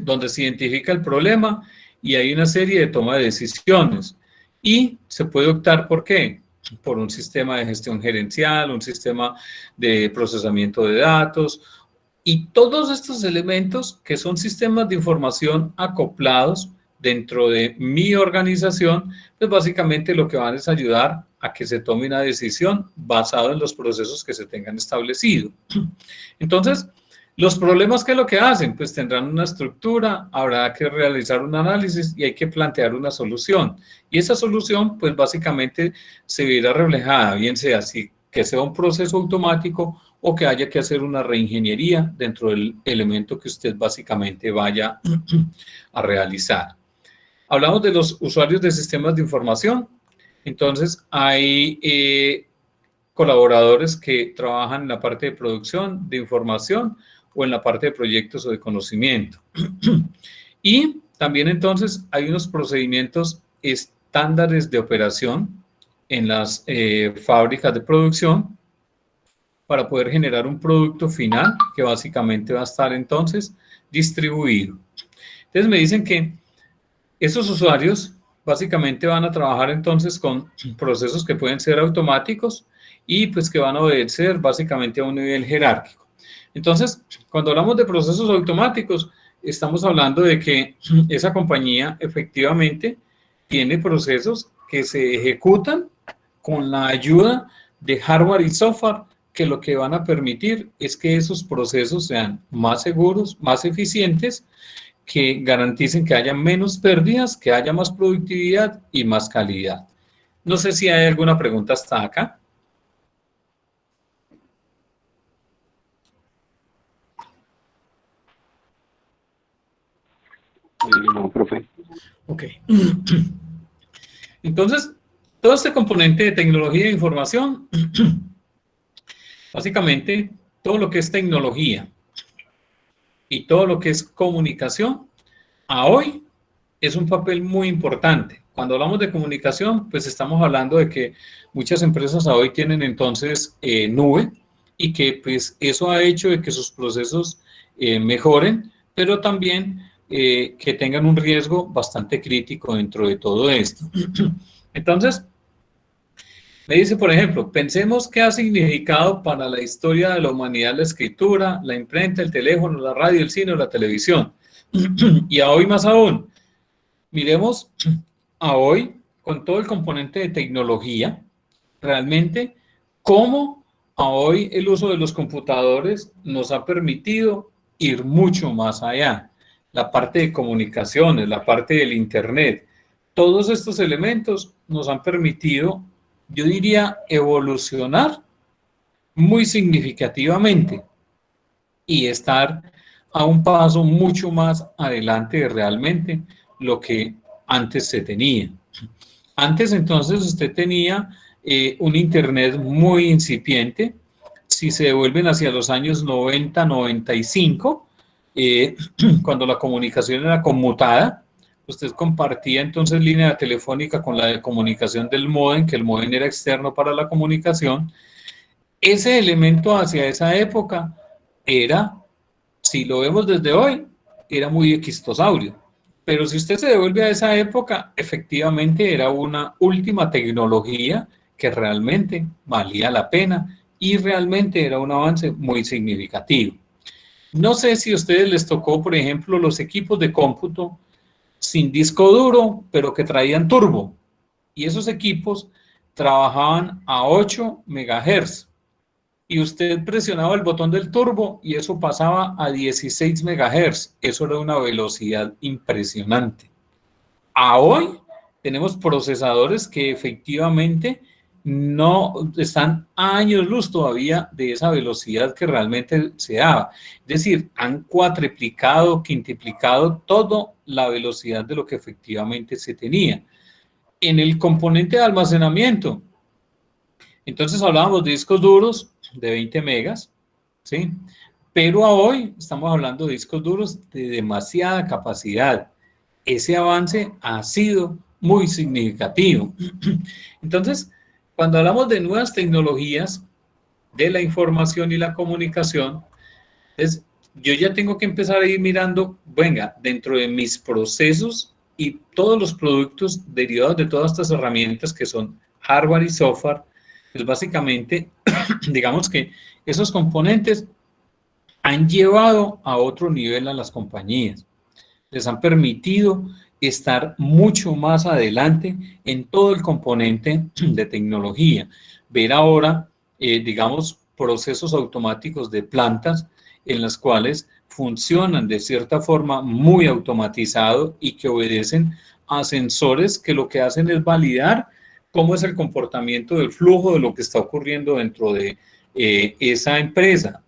donde se identifica el problema y hay una serie de toma de decisiones. Y se puede optar por qué, por un sistema de gestión gerencial, un sistema de procesamiento de datos, Y todos estos elementos que son sistemas de información acoplados dentro de mi organización, pues básicamente lo que van es ayudar a que se tome una decisión basado en los procesos que se tengan establecido. Entonces, los problemas, ¿qué es lo que hacen? Pues tendrán una estructura, habrá que realizar un análisis y hay que plantear una solución. Y esa solución, pues básicamente se verá reflejada, bien sea así que sea un proceso automático o que haya que hacer una reingeniería dentro del elemento que usted básicamente vaya a realizar. Hablamos de los usuarios de sistemas de información. Entonces, hay colaboradores que trabajan en la parte de producción, de información o en la parte de proyectos o de conocimiento. Y también entonces hay unos procedimientos estándares de operación en las fábricas de producción para poder generar un producto final que básicamente va a estar entonces distribuido. Entonces me dicen que esos usuarios básicamente van a trabajar entonces con procesos que pueden ser automáticos y pues que van a obedecer básicamente a un nivel jerárquico. Entonces, cuando hablamos de procesos automáticos, estamos hablando de que esa compañía efectivamente tiene procesos que se ejecutan con la ayuda de hardware y software, que lo que van a permitir es que esos procesos sean más seguros, más eficientes, que garanticen que haya menos pérdidas, que haya más productividad y más calidad. No sé si hay alguna pregunta hasta acá. No, profe. Ok. Entonces, todo este componente de tecnología de información, básicamente, todo lo que es tecnología y todo lo que es comunicación, a hoy es un papel muy importante. Cuando hablamos de comunicación, pues estamos hablando de que muchas empresas a hoy tienen entonces nube y que pues eso ha hecho de que sus procesos mejoren, pero también que tengan un riesgo bastante crítico dentro de todo esto. Entonces, me dice, por ejemplo, pensemos qué ha significado para la historia de la humanidad la escritura, la imprenta, el teléfono, la radio, el cine o la televisión. Y a hoy más aún, miremos a hoy con todo el componente de tecnología, realmente cómo a hoy el uso de los computadores nos ha permitido ir mucho más allá. La parte de comunicaciones, la parte del internet, todos estos elementos nos han permitido, yo diría, evolucionar muy significativamente y estar a un paso mucho más adelante de realmente lo que antes se tenía. Antes entonces usted tenía un internet muy incipiente. Si se devuelven hacia los años 90, 95, cuando la comunicación era conmutada, usted compartía entonces línea telefónica con la de comunicación del módem, que el módem era externo para la comunicación. Ese elemento hacia esa época era, si lo vemos desde hoy, era muy equistosaurio. Pero si usted se devuelve a esa época, efectivamente era una última tecnología que realmente valía la pena y realmente era un avance muy significativo. No sé si a ustedes les tocó, por ejemplo, los equipos de cómputo sin disco duro, pero que traían turbo. Y esos equipos trabajaban a 8 MHz. Y usted presionaba el botón del turbo y eso pasaba a 16 MHz. Eso era una velocidad impresionante. A hoy tenemos procesadores que efectivamente no están a años luz todavía de esa velocidad que realmente se daba. Es decir, han cuatriplicado, quintuplicado toda la velocidad de lo que efectivamente se tenía. En el componente de almacenamiento, entonces hablábamos de discos duros de 20 megas, ¿sí? Pero a hoy estamos hablando de discos duros de demasiada capacidad. Ese avance ha sido muy significativo. Entonces, cuando hablamos de nuevas tecnologías de la información y la comunicación, yo ya tengo que empezar a ir mirando, venga, dentro de mis procesos y todos los productos derivados de todas estas herramientas que son hardware y software, pues básicamente, digamos que esos componentes han llevado a otro nivel a las compañías. Les han permitido estar mucho más adelante en todo el componente de tecnología. Ver ahora, digamos, procesos automáticos de plantas en las cuales funcionan de cierta forma muy automatizado y que obedecen a sensores que lo que hacen es validar cómo es el comportamiento del flujo de lo que está ocurriendo dentro de esa empresa.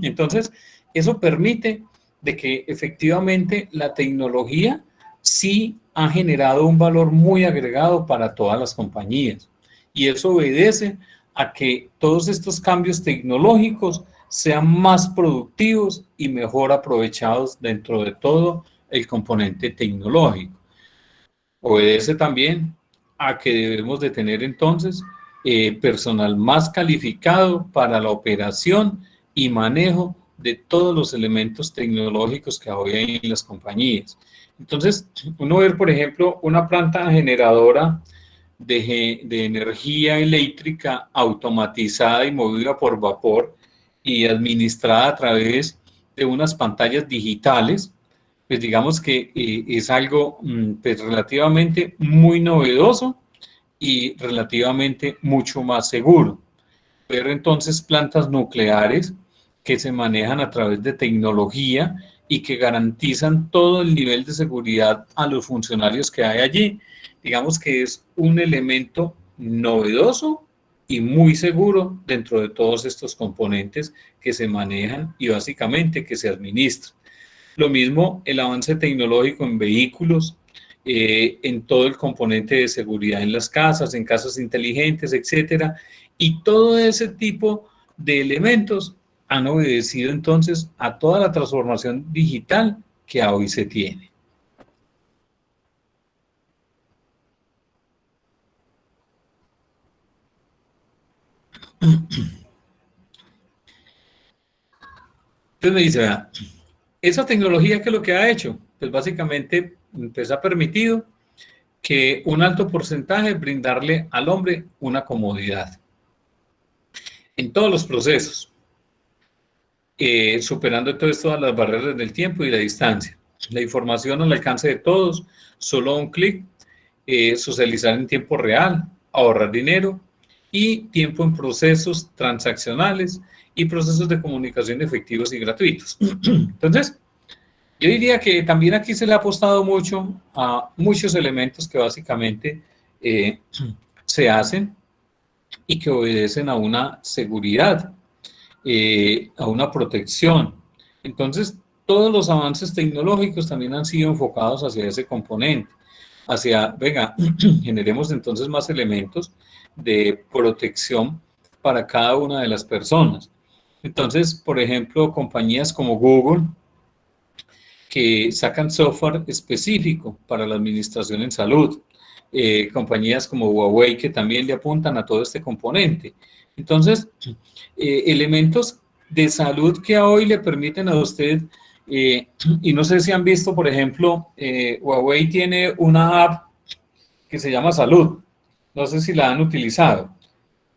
Entonces, eso permite de que efectivamente la tecnología sí ha generado un valor muy agregado para todas las compañías. Y eso obedece a que todos estos cambios tecnológicos sean más productivos y mejor aprovechados dentro de todo el componente tecnológico. Obedece también a que debemos de tener entonces personal más calificado para la operación y manejo de todos los elementos tecnológicos que hoy hay en las compañías. Entonces, uno ver, por ejemplo, una planta generadora de energía eléctrica automatizada y movida por vapor y administrada a través de unas pantallas digitales, pues digamos que es algo pues, relativamente muy novedoso y relativamente mucho más seguro. Ver entonces plantas nucleares que se manejan a través de tecnología y que garantizan todo el nivel de seguridad a los funcionarios que hay allí. Digamos que es un elemento novedoso y muy seguro dentro de todos estos componentes que se manejan y básicamente que se administran. Lo mismo el avance tecnológico en vehículos, en todo el componente de seguridad en las casas, en casas inteligentes, etcétera, y todo ese tipo de elementos han obedecido entonces a toda la transformación digital que hoy se tiene. Entonces me dice, vea, esa tecnología, ¿qué es lo que ha hecho? Pues básicamente pues ha permitido que un alto porcentaje brindarle al hombre una comodidad en todos los procesos, superando entonces todas las barreras del tiempo y la distancia. La información al alcance de todos, solo un clic, socializar en tiempo real, ahorrar dinero y tiempo en procesos transaccionales y procesos de comunicación efectivos y gratuitos. Entonces, yo diría que también aquí se le ha apostado mucho a muchos elementos que básicamente se hacen y que obedecen a una seguridad, a una protección. Entonces, todos los avances tecnológicos también han sido enfocados hacia ese componente, hacia, venga, generemos entonces más elementos de protección para cada una de las personas. Entonces, por ejemplo, compañías como Google, que sacan software específico para la administración en salud, compañías como Huawei que también le apuntan a todo este componente. Entonces, elementos de salud que hoy le permiten a usted, y no sé si han visto, por ejemplo, Huawei tiene una app que se llama Salud, no sé si la han utilizado.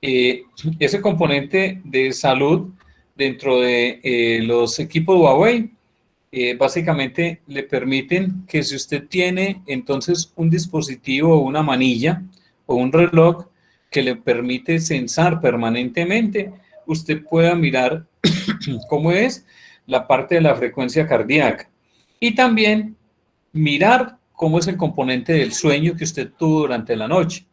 Ese componente de salud dentro de los equipos Huawei, básicamente le permiten que si usted tiene entonces un dispositivo o una manilla o un reloj que le permite censar permanentemente, usted pueda mirar cómo es la parte de la frecuencia cardíaca y también mirar cómo es el componente del sueño que usted tuvo durante la noche.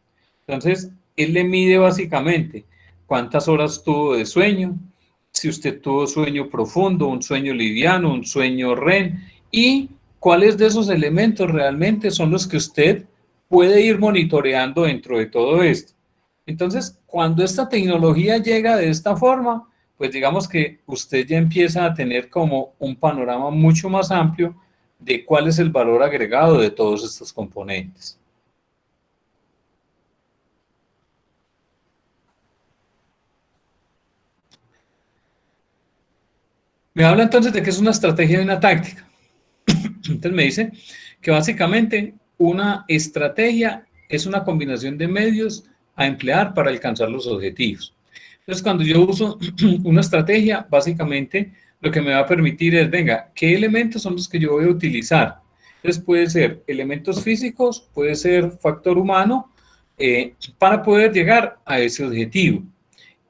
Entonces, él le mide básicamente cuántas horas tuvo de sueño, si usted tuvo sueño profundo, un sueño liviano, un sueño REM, y cuáles de esos elementos realmente son los que usted puede ir monitoreando dentro de todo esto. Entonces, cuando esta tecnología llega de esta forma, pues digamos que usted ya empieza a tener como un panorama mucho más amplio de cuál es el valor agregado de todos estos componentes. Me habla entonces de que es una estrategia y una táctica. Entonces me dice que básicamente una estrategia es una combinación de medios a emplear para alcanzar los objetivos. Entonces cuando yo uso una estrategia, básicamente lo que me va a permitir es, venga, ¿qué elementos son los que yo voy a utilizar? Entonces puede ser elementos físicos, puede ser factor humano, para poder llegar a ese objetivo.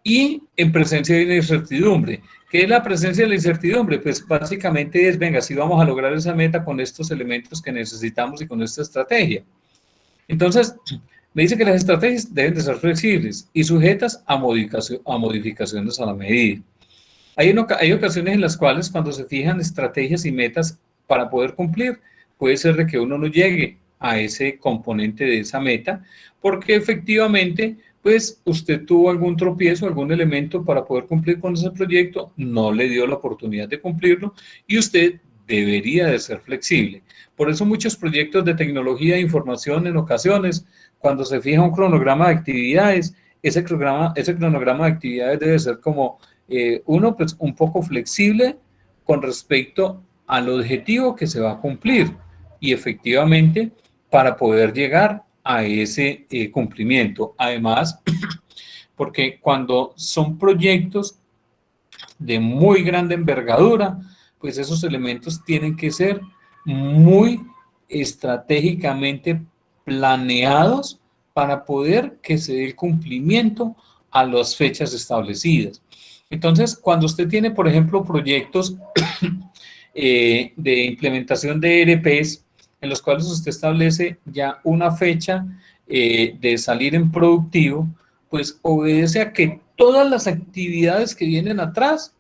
Y en presencia de una incertidumbre. ¿Qué es la presencia de la incertidumbre? Pues básicamente es, venga, si vamos a lograr esa meta con estos elementos que necesitamos y con esta estrategia. Entonces, me dice que las estrategias deben de ser flexibles y sujetas a modificaciones a la medida. Hay ocasiones en las cuales cuando se fijan estrategias y metas para poder cumplir, puede ser de que uno no llegue a ese componente de esa meta, porque efectivamente, pues usted tuvo algún tropiezo, algún elemento para poder cumplir con ese proyecto, no le dio la oportunidad de cumplirlo y usted debería de ser flexible. Por eso muchos proyectos de tecnología e información en ocasiones, cuando se fija un cronograma de actividades, ese cronograma de actividades debe ser como uno, pues un poco flexible con respecto al objetivo que se va a cumplir y efectivamente para poder llegar a ese cumplimiento. Además, porque cuando son proyectos de muy grande envergadura, pues esos elementos tienen que ser muy estratégicamente planeados para poder que se dé el cumplimiento a las fechas establecidas. Entonces, cuando usted tiene, por ejemplo, proyectos de implementación de ERPs, en los cuales usted establece ya una fecha de salir en productivo, pues obedece a que todas las actividades que vienen atrás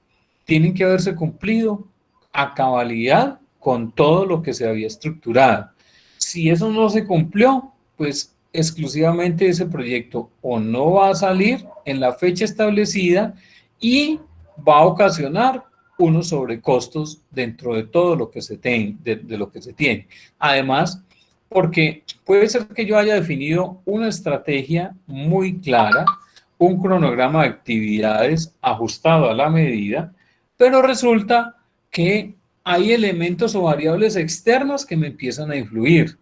tienen que haberse cumplido a cabalidad con todo lo que se había estructurado. Si eso no se cumplió, pues exclusivamente ese proyecto o no va a salir en la fecha establecida y va a ocasionar unos sobrecostos dentro de todo lo que se tiene, de lo que se tiene. Además, porque puede ser que yo haya definido una estrategia muy clara, un cronograma de actividades ajustado a la medida, pero resulta que hay elementos o variables externas que me empiezan a influir.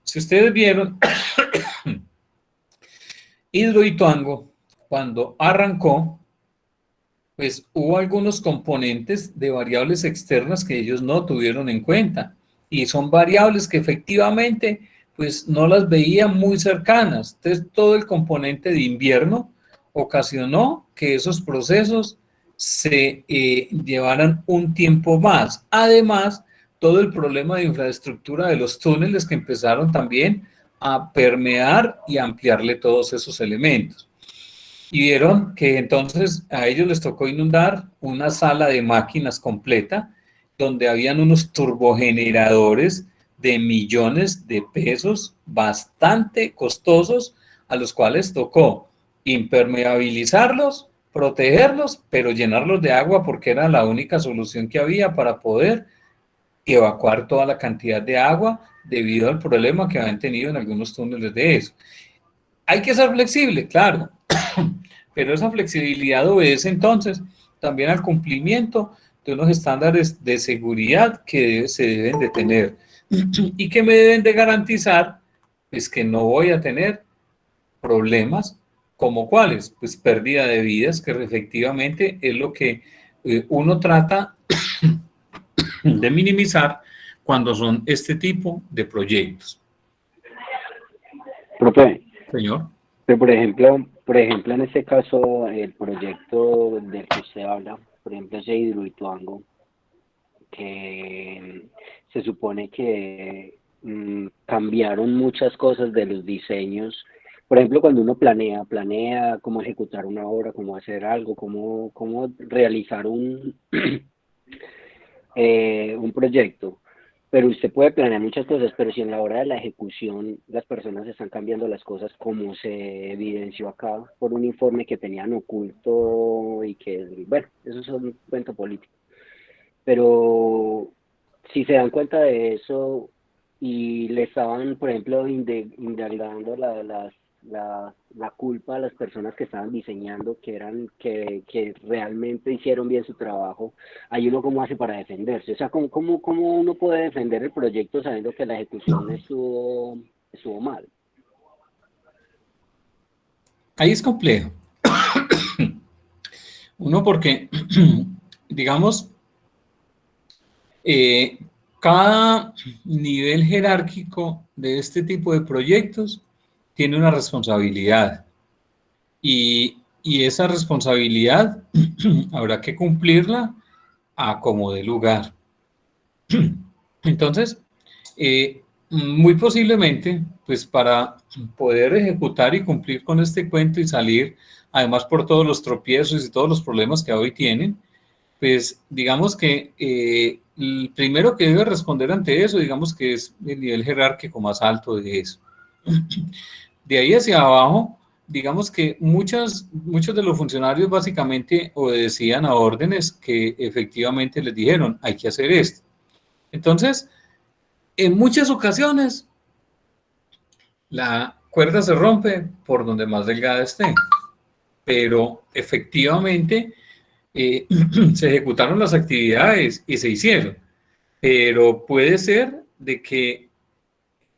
Si ustedes vieron, Hidroituango, cuando arrancó, pues hubo algunos componentes de variables externas que ellos no tuvieron en cuenta y son variables que efectivamente pues no las veían muy cercanas. Entonces todo el componente de invierno ocasionó que esos procesos se llevaran un tiempo más. Además, todo el problema de infraestructura de los túneles que empezaron también a permear y ampliarle todos esos elementos. Y vieron que entonces a ellos les tocó inundar una sala de máquinas completa, donde habían unos turbogeneradores de millones de pesos bastante costosos, a los cuales tocó impermeabilizarlos, protegerlos, pero llenarlos de agua porque era la única solución que había para poder evacuar toda la cantidad de agua debido al problema que habían tenido en algunos túneles de eso. Hay que ser flexible, claro, pero esa flexibilidad obedece entonces también al cumplimiento de unos estándares de seguridad que se deben de tener y que me deben de garantizar pues que no voy a tener problemas como cuáles, pues pérdida de vidas, que efectivamente es lo que uno trata de minimizar cuando son este tipo de proyectos. Profe, Señor. pero por ejemplo, en este caso, el proyecto del que usted habla, por ejemplo, ese Hidroituango, que se supone que cambiaron muchas cosas de los diseños. Por ejemplo, cuando uno planea cómo ejecutar una obra, cómo hacer algo, cómo realizar un proyecto. Pero usted puede planear muchas cosas, pero si en la hora de la ejecución las personas están cambiando las cosas, como se evidenció acá por un informe que tenían oculto y que, bueno, eso es un cuento político. Pero si se dan cuenta de eso y le estaban, por ejemplo, indagando la culpa a las personas que estaban diseñando, que realmente hicieron bien su trabajo, ahí uno cómo hace para defenderse. O sea, ¿cómo uno puede defender el proyecto sabiendo que la ejecución estuvo mal? Ahí es complejo. Uno porque digamos, cada nivel jerárquico de este tipo de proyectos tiene una responsabilidad y esa responsabilidad habrá que cumplirla a como dé lugar. Entonces, muy posiblemente, pues para poder ejecutar y cumplir con este cuento y salir, además por todos los tropiezos y todos los problemas que hoy tienen, pues digamos que el primero que debe responder ante eso, digamos que es el nivel jerárquico más alto de eso. De ahí hacia abajo, digamos que muchos de los funcionarios básicamente obedecían a órdenes que efectivamente les dijeron, hay que hacer esto. Entonces, en muchas ocasiones, la cuerda se rompe por donde más delgada esté, pero efectivamente se ejecutaron las actividades y se hicieron, pero puede ser de que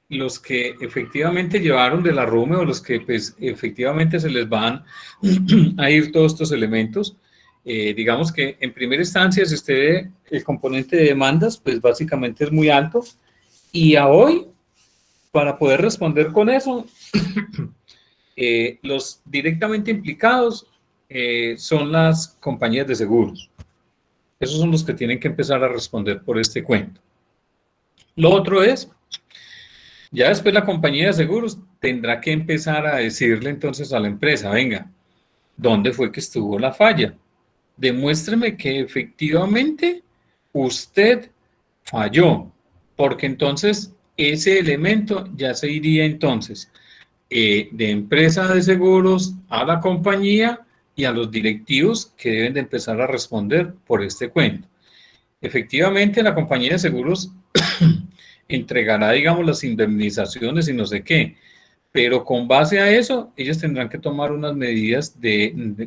los que efectivamente llevaron de la RUME o los que pues efectivamente se les van a ir todos estos elementos, digamos que en primera instancia si usted ve el componente de demandas, pues básicamente es muy alto y a hoy, para poder responder con eso, los directamente implicados son las compañías de seguros. Esos son los que tienen que empezar a responder por este cuento. Lo otro es, ya después la compañía de seguros tendrá que empezar a decirle entonces a la empresa, venga, ¿dónde fue que estuvo la falla? Demuéstreme que efectivamente usted falló, porque entonces ese elemento ya se iría entonces de empresa de seguros a la compañía y a los directivos que deben de empezar a responder por este cuento. Efectivamente, la compañía de seguros entregará, digamos, las indemnizaciones y no sé qué, pero con base a eso, ellos tendrán que tomar unas medidas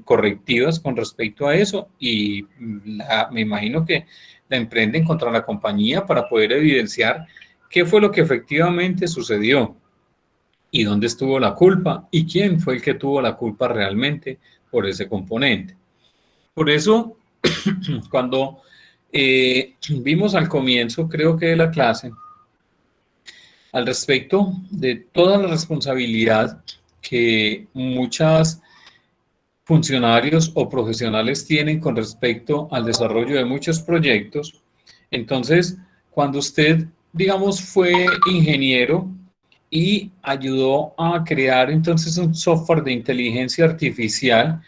correctivas con respecto a eso y me imagino que la emprenden contra la compañía para poder evidenciar qué fue lo que efectivamente sucedió y dónde estuvo la culpa y quién fue el que tuvo la culpa realmente por ese componente. Por eso, cuando vimos al comienzo, creo que de la clase, al respecto de toda la responsabilidad que muchos funcionarios o profesionales tienen con respecto al desarrollo de muchos proyectos, entonces, cuando usted, digamos, fue ingeniero y ayudó a crear entonces un software de inteligencia artificial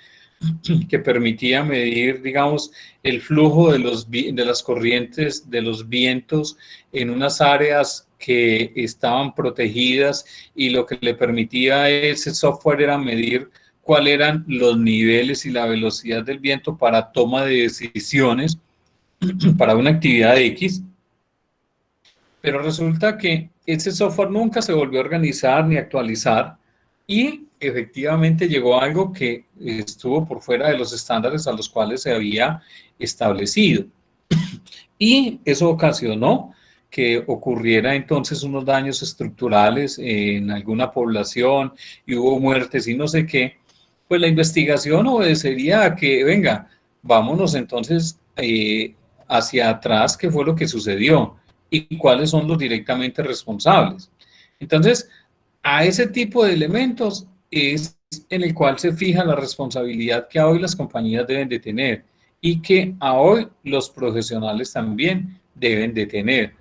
que permitía medir, digamos, el flujo de las corrientes, de los vientos en unas áreas que estaban protegidas y lo que le permitía a ese software era medir cuáles eran los niveles y la velocidad del viento para toma de decisiones para una actividad X. Pero resulta que ese software nunca se volvió a organizar ni actualizar y efectivamente llegó a algo que estuvo por fuera de los estándares a los cuales se había establecido. Y eso ocasionó que ocurriera entonces unos daños estructurales en alguna población y hubo muertes y no sé qué. Pues la investigación obedecería a que, venga, vámonos entonces hacia atrás, qué fue lo que sucedió y cuáles son los directamente responsables. Entonces, a ese tipo de elementos es en el cual se fija la responsabilidad que hoy las compañías deben de tener y que a hoy los profesionales también deben de tener.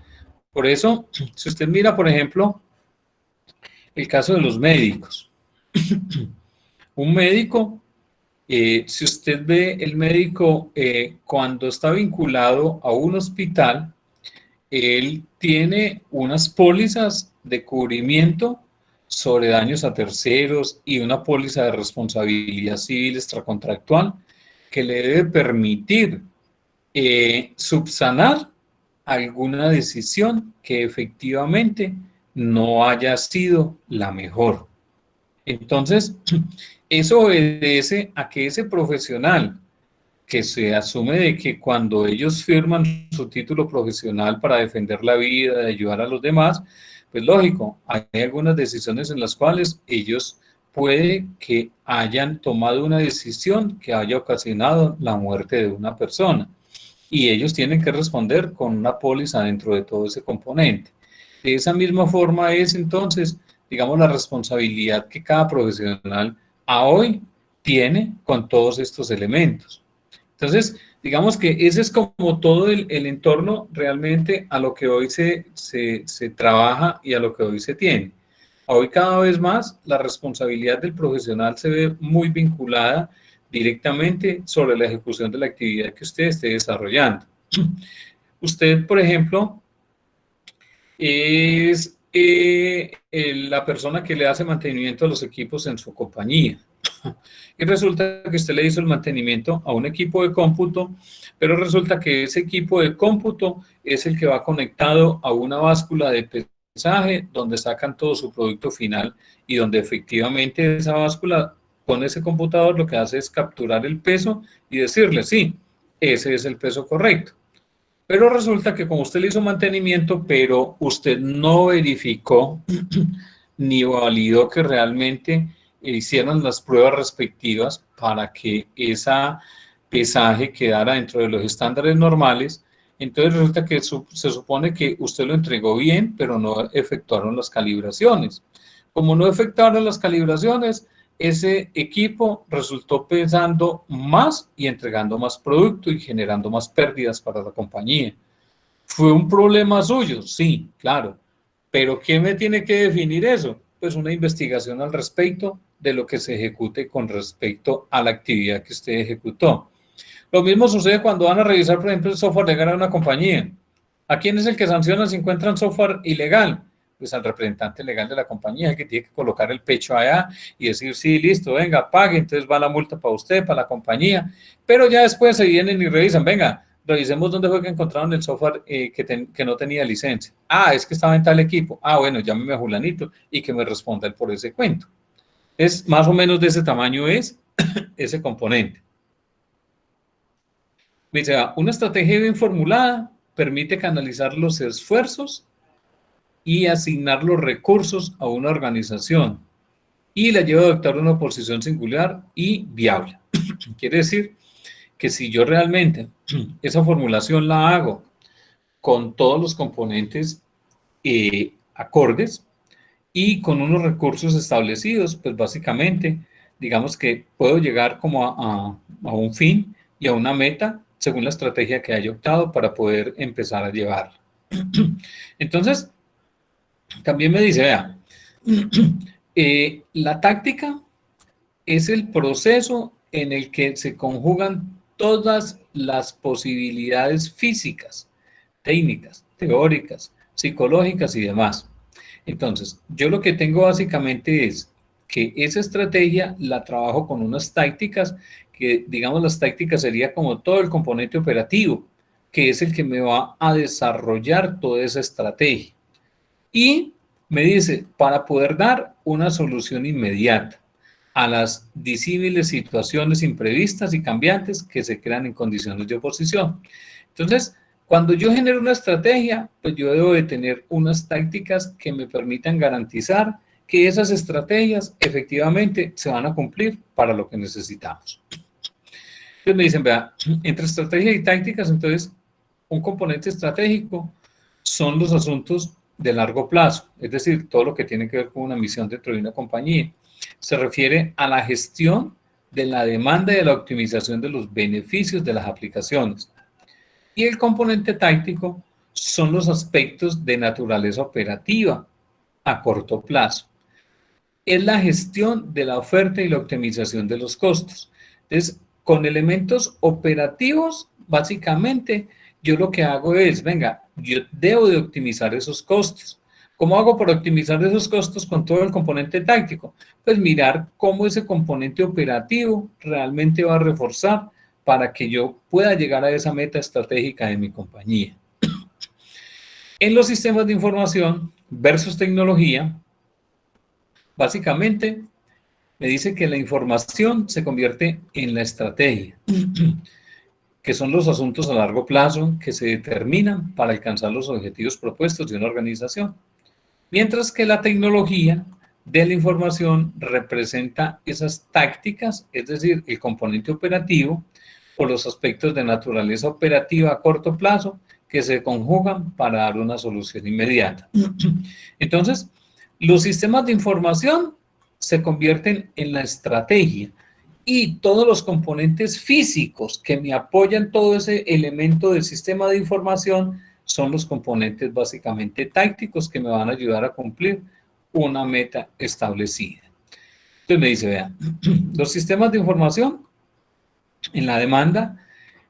Por eso, si usted mira, por ejemplo, el caso de los médicos. Un médico, si usted ve el médico cuando está vinculado a un hospital, él tiene unas pólizas de cubrimiento sobre daños a terceros y una póliza de responsabilidad civil extracontractual que le debe permitir subsanar alguna decisión que efectivamente no haya sido la mejor. Entonces, eso obedece a que ese profesional que se asume de que cuando ellos firman su título profesional para defender la vida, de ayudar a los demás, pues lógico, hay algunas decisiones en las cuales ellos puede que hayan tomado una decisión que haya ocasionado la muerte de una persona. y ellos tienen que responder con una póliza dentro de todo ese componente. De esa misma forma es entonces, digamos, la responsabilidad que cada profesional a hoy tiene con todos estos elementos. Entonces, digamos que ese es como todo el entorno realmente a lo que hoy se trabaja y a lo que hoy se tiene. Hoy cada vez más la responsabilidad del profesional se ve muy vinculada directamente sobre la ejecución de la actividad que usted esté desarrollando. Usted, por ejemplo, es la persona que le hace mantenimiento a los equipos en su compañía. Y resulta que usted le hizo el mantenimiento a un equipo de cómputo, pero resulta que ese equipo de cómputo es el que va conectado a una báscula de pesaje donde sacan todo su producto final y donde efectivamente esa báscula con ese computador lo que hace es capturar el peso y decirle, sí, ese es el peso correcto. Pero resulta que como usted le hizo mantenimiento, pero usted no verificó ni validó que realmente hicieran las pruebas respectivas para que esa pesaje quedara dentro de los estándares normales, entonces resulta que se supone que usted lo entregó bien, pero no efectuaron las calibraciones. Como no efectuaron las calibraciones, ese equipo resultó pesando más y entregando más producto y generando más pérdidas para la compañía. ¿Fue un problema suyo? Sí, claro. ¿Pero quién me tiene que definir eso? Pues una investigación al respecto de lo que se ejecute con respecto a la actividad que usted ejecutó. Lo mismo sucede cuando van a revisar, por ejemplo, el software legal de una compañía. ¿A quién es el que sanciona si encuentran software ilegal? Pues al representante legal de la compañía, que tiene que colocar el pecho allá y decir, sí, listo, venga, pague, entonces va la multa para usted, para la compañía, pero ya después se vienen y revisan, venga, revisemos dónde fue que encontraron el software que no tenía licencia. Ah, es que estaba en tal equipo. Ah, bueno, llámeme a Julanito y que me responda él por ese cuento. Es más o menos de ese tamaño es ese componente. Dice, una estrategia bien formulada permite canalizar los esfuerzos y asignar los recursos a una organización y la lleva a adoptar una posición singular y viable. Quiere decir que si yo realmente esa formulación la hago con todos los componentes acordes y con unos recursos establecidos, pues básicamente, digamos que puedo llegar como a un fin y a una meta según la estrategia que haya optado para poder empezar a llevarla. Entonces, también me dice, vea, la táctica es el proceso en el que se conjugan todas las posibilidades físicas, técnicas, teóricas, psicológicas y demás. Entonces, yo lo que tengo básicamente es que esa estrategia la trabajo con unas tácticas que, digamos, las tácticas sería como todo el componente operativo, que es el que me va a desarrollar toda esa estrategia. Y me dice, para poder dar una solución inmediata a las disímiles situaciones imprevistas y cambiantes que se crean en condiciones de oposición. Entonces, cuando yo genero una estrategia, pues yo debo de tener unas tácticas que me permitan garantizar que esas estrategias efectivamente se van a cumplir para lo que necesitamos. Entonces me dicen, vea, entre estrategia y tácticas, entonces, un componente estratégico son los asuntos de largo plazo, es decir, todo lo que tiene que ver con una misión dentro de una compañía. Se refiere a la gestión de la demanda y de la optimización de los beneficios de las aplicaciones. Y el componente táctico son los aspectos de naturaleza operativa a corto plazo. Es la gestión de la oferta y la optimización de los costos. Entonces, con elementos operativos, básicamente, yo lo que hago es, venga, yo debo de optimizar esos costos. ¿Cómo hago para optimizar esos costos con todo el componente táctico? Pues mirar cómo ese componente operativo realmente va a reforzar para que yo pueda llegar a esa meta estratégica de mi compañía. En los sistemas de información versus tecnología, básicamente me dice que la información se convierte en la estrategia, que son los asuntos a largo plazo que se determinan para alcanzar los objetivos propuestos de una organización. Mientras que la tecnología de la información representa esas tácticas, es decir, el componente operativo, o los aspectos de naturaleza operativa a corto plazo que se conjugan para dar una solución inmediata. Entonces, los sistemas de información se convierten en la estrategia y todos los componentes físicos que me apoyan todo ese elemento del sistema de información son los componentes básicamente tácticos que me van a ayudar a cumplir una meta establecida. Entonces me dice, vean, los sistemas de información en la demanda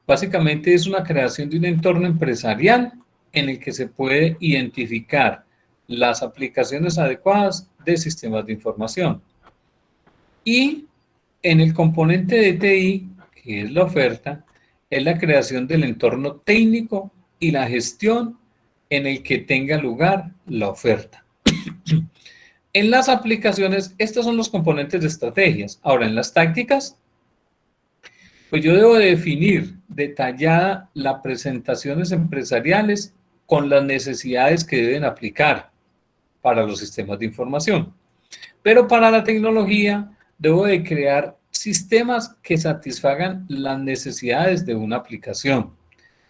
básicamente es una creación de un entorno empresarial en el que se puede identificar las aplicaciones adecuadas de sistemas de información. Y en el componente de TI, que es la oferta, es la creación del entorno técnico y la gestión en el que tenga lugar la oferta. En las aplicaciones, estos son los componentes de estrategias. Ahora, en las tácticas, pues yo debo definir detallada las presentaciones empresariales con las necesidades que deben aplicar para los sistemas de información. Pero para la tecnología, debo de crear sistemas que satisfagan las necesidades de una aplicación.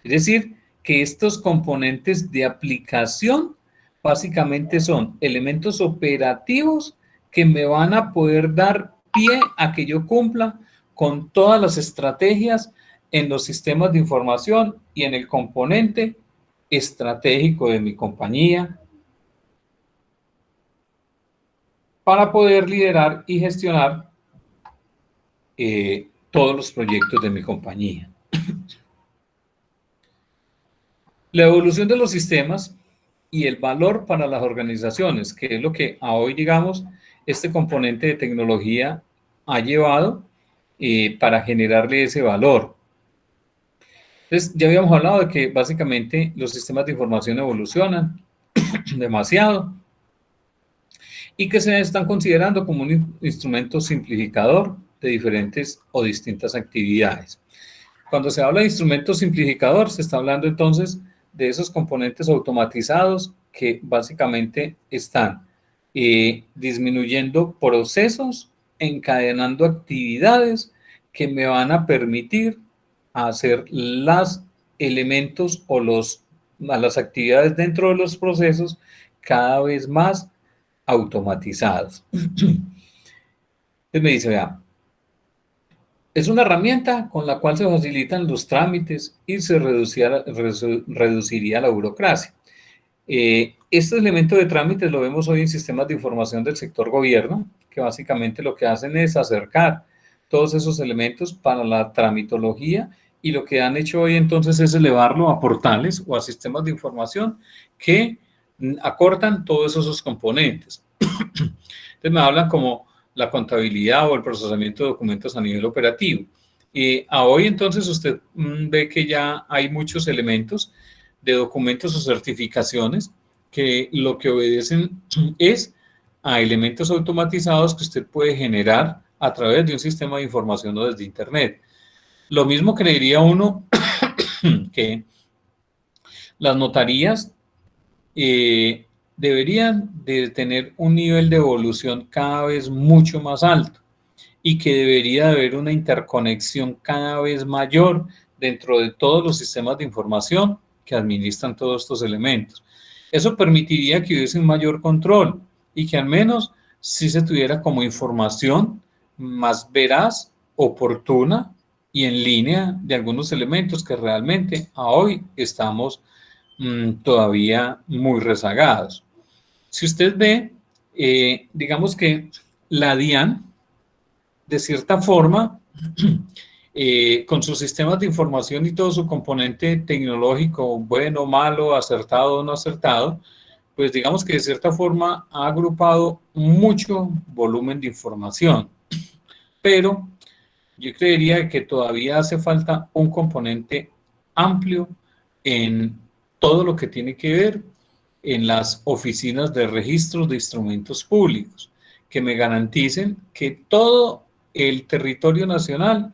Es decir, que estos componentes de aplicación básicamente son elementos operativos que me van a poder dar pie a que yo cumpla con todas las estrategias en los sistemas de información y en el componente estratégico de mi compañía para poder liderar y gestionar todos los proyectos de mi compañía. La evolución de los sistemas y el valor para las organizaciones, que es lo que a hoy, digamos, este componente de tecnología ha llevado para generarle ese valor. Entonces, ya habíamos hablado de que básicamente los sistemas de información evolucionan demasiado y que se están considerando como un instrumento simplificador de diferentes o distintas actividades. Cuando se habla de instrumento simplificador, se está hablando entonces de esos componentes automatizados que básicamente están disminuyendo procesos, encadenando actividades que me van a permitir hacer los elementos o las actividades dentro de los procesos cada vez más automatizados. Entonces me dice, vea, es una herramienta con la cual se facilitan los trámites y se reduciría la burocracia. Este elemento de trámites lo vemos hoy en sistemas de información del sector gobierno, que básicamente lo que hacen es acercar todos esos elementos para la tramitología y lo que han hecho hoy entonces es elevarlo a portales o a sistemas de información que acortan todos esos componentes. Entonces me hablan como la contabilidad o el procesamiento de documentos a nivel operativo. A hoy entonces usted ve que ya hay muchos elementos de documentos o certificaciones que lo que obedecen es a elementos automatizados que usted puede generar a través de un sistema de información o desde Internet. Lo mismo creería uno que las notarías deberían de tener un nivel de evolución cada vez mucho más alto y que debería de haber una interconexión cada vez mayor dentro de todos los sistemas de información que administran todos estos elementos. Eso permitiría que hubiese un mayor control y que al menos sí se tuviera como información más veraz, oportuna y en línea de algunos elementos que realmente a hoy estamos todavía muy rezagados. Si usted ve, digamos que la DIAN, de cierta forma, con sus sistemas de información y todo su componente tecnológico, bueno, malo, acertado o no acertado, pues digamos que de cierta forma ha agrupado mucho volumen de información. Pero yo creería que todavía hace falta un componente amplio en todo lo que tiene que ver en las oficinas de registros de instrumentos públicos, que me garanticen que todo el territorio nacional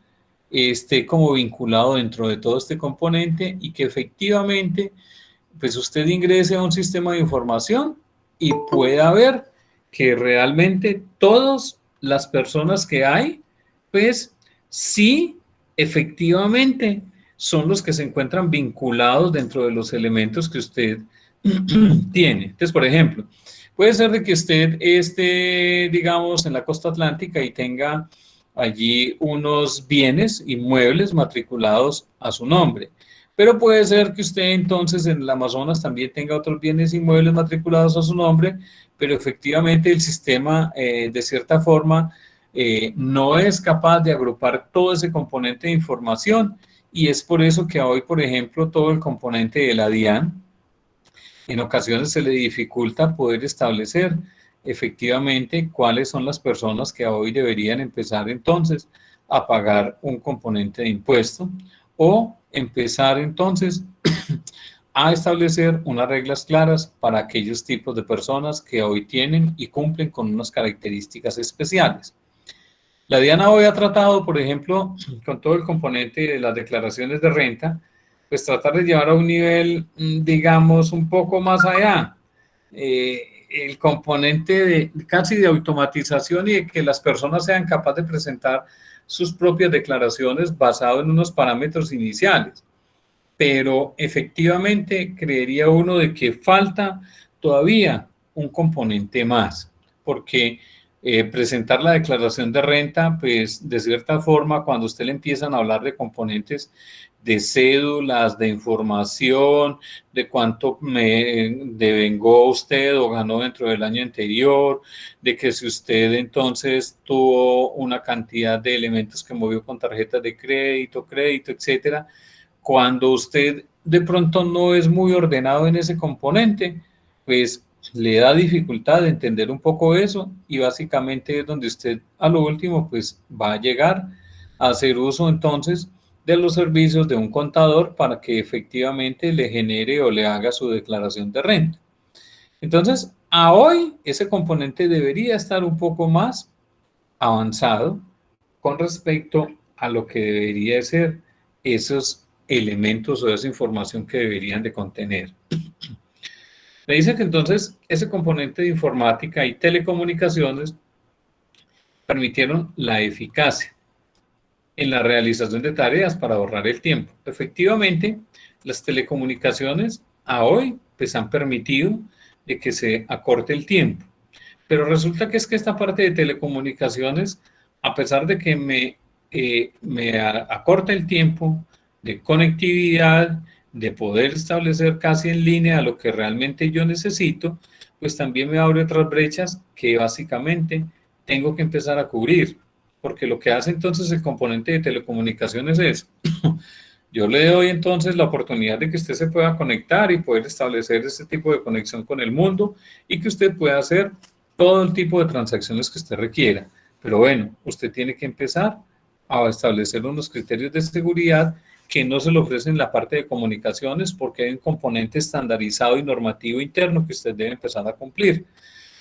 esté como vinculado dentro de todo este componente y que efectivamente pues usted ingrese a un sistema de información y pueda ver que realmente todas las personas que hay pues sí efectivamente son los que se encuentran vinculados dentro de los elementos que usted tiene. Entonces, por ejemplo, puede ser de que usted esté, digamos, en la costa atlántica y tenga allí unos bienes inmuebles matriculados a su nombre. Pero puede ser que usted entonces en el Amazonas también tenga otros bienes inmuebles matriculados a su nombre, pero efectivamente el sistema de cierta forma no es capaz de agrupar todo ese componente de información, y es por eso que hoy, por ejemplo, todo el componente de la DIAN, en ocasiones se le dificulta poder establecer efectivamente cuáles son las personas que hoy deberían empezar entonces a pagar un componente de impuesto, o empezar entonces a establecer unas reglas claras para aquellos tipos de personas que hoy tienen y cumplen con unas características especiales. La DIAN hoy ha tratado, por ejemplo, con todo el componente de las declaraciones de renta, pues tratar de llevar a un nivel, digamos, un poco más allá. El componente casi de automatización y de que las personas sean capaces de presentar sus propias declaraciones basado en unos parámetros iniciales. Pero efectivamente creería uno de que falta todavía un componente más, porque presentar la declaración de renta, pues de cierta forma cuando usted le empiezan a hablar de componentes de cédulas, de información, de cuánto devengó usted o ganó dentro del año anterior, de que si usted entonces tuvo una cantidad de elementos que movió con tarjetas de crédito, etcétera, cuando usted de pronto no es muy ordenado en ese componente, pues le da dificultad de entender un poco eso, y básicamente es donde usted a lo último pues va a llegar a hacer uso entonces de los servicios de un contador para que efectivamente le genere o le haga su declaración de renta. Entonces, a hoy ese componente debería estar un poco más avanzado con respecto a lo que debería ser esos elementos o esa información que deberían de contener. Me dice que entonces ese componente de informática y telecomunicaciones permitieron la eficacia en la realización de tareas para ahorrar el tiempo. Efectivamente, las telecomunicaciones a hoy pues han permitido de que se acorte el tiempo, pero resulta que es que esta parte de telecomunicaciones, a pesar de que me acorta el tiempo de conectividad, de poder establecer casi en línea lo que realmente yo necesito, pues también me abre otras brechas que básicamente tengo que empezar a cubrir, porque lo que hace entonces el componente de telecomunicaciones es, yo le doy entonces la oportunidad de que usted se pueda conectar y poder establecer ese tipo de conexión con el mundo y que usted pueda hacer todo el tipo de transacciones que usted requiera. Pero bueno, usted tiene que empezar a establecer unos criterios de seguridad que no se le ofrecen en la parte de comunicaciones, porque hay un componente estandarizado y normativo interno que usted debe empezar a cumplir.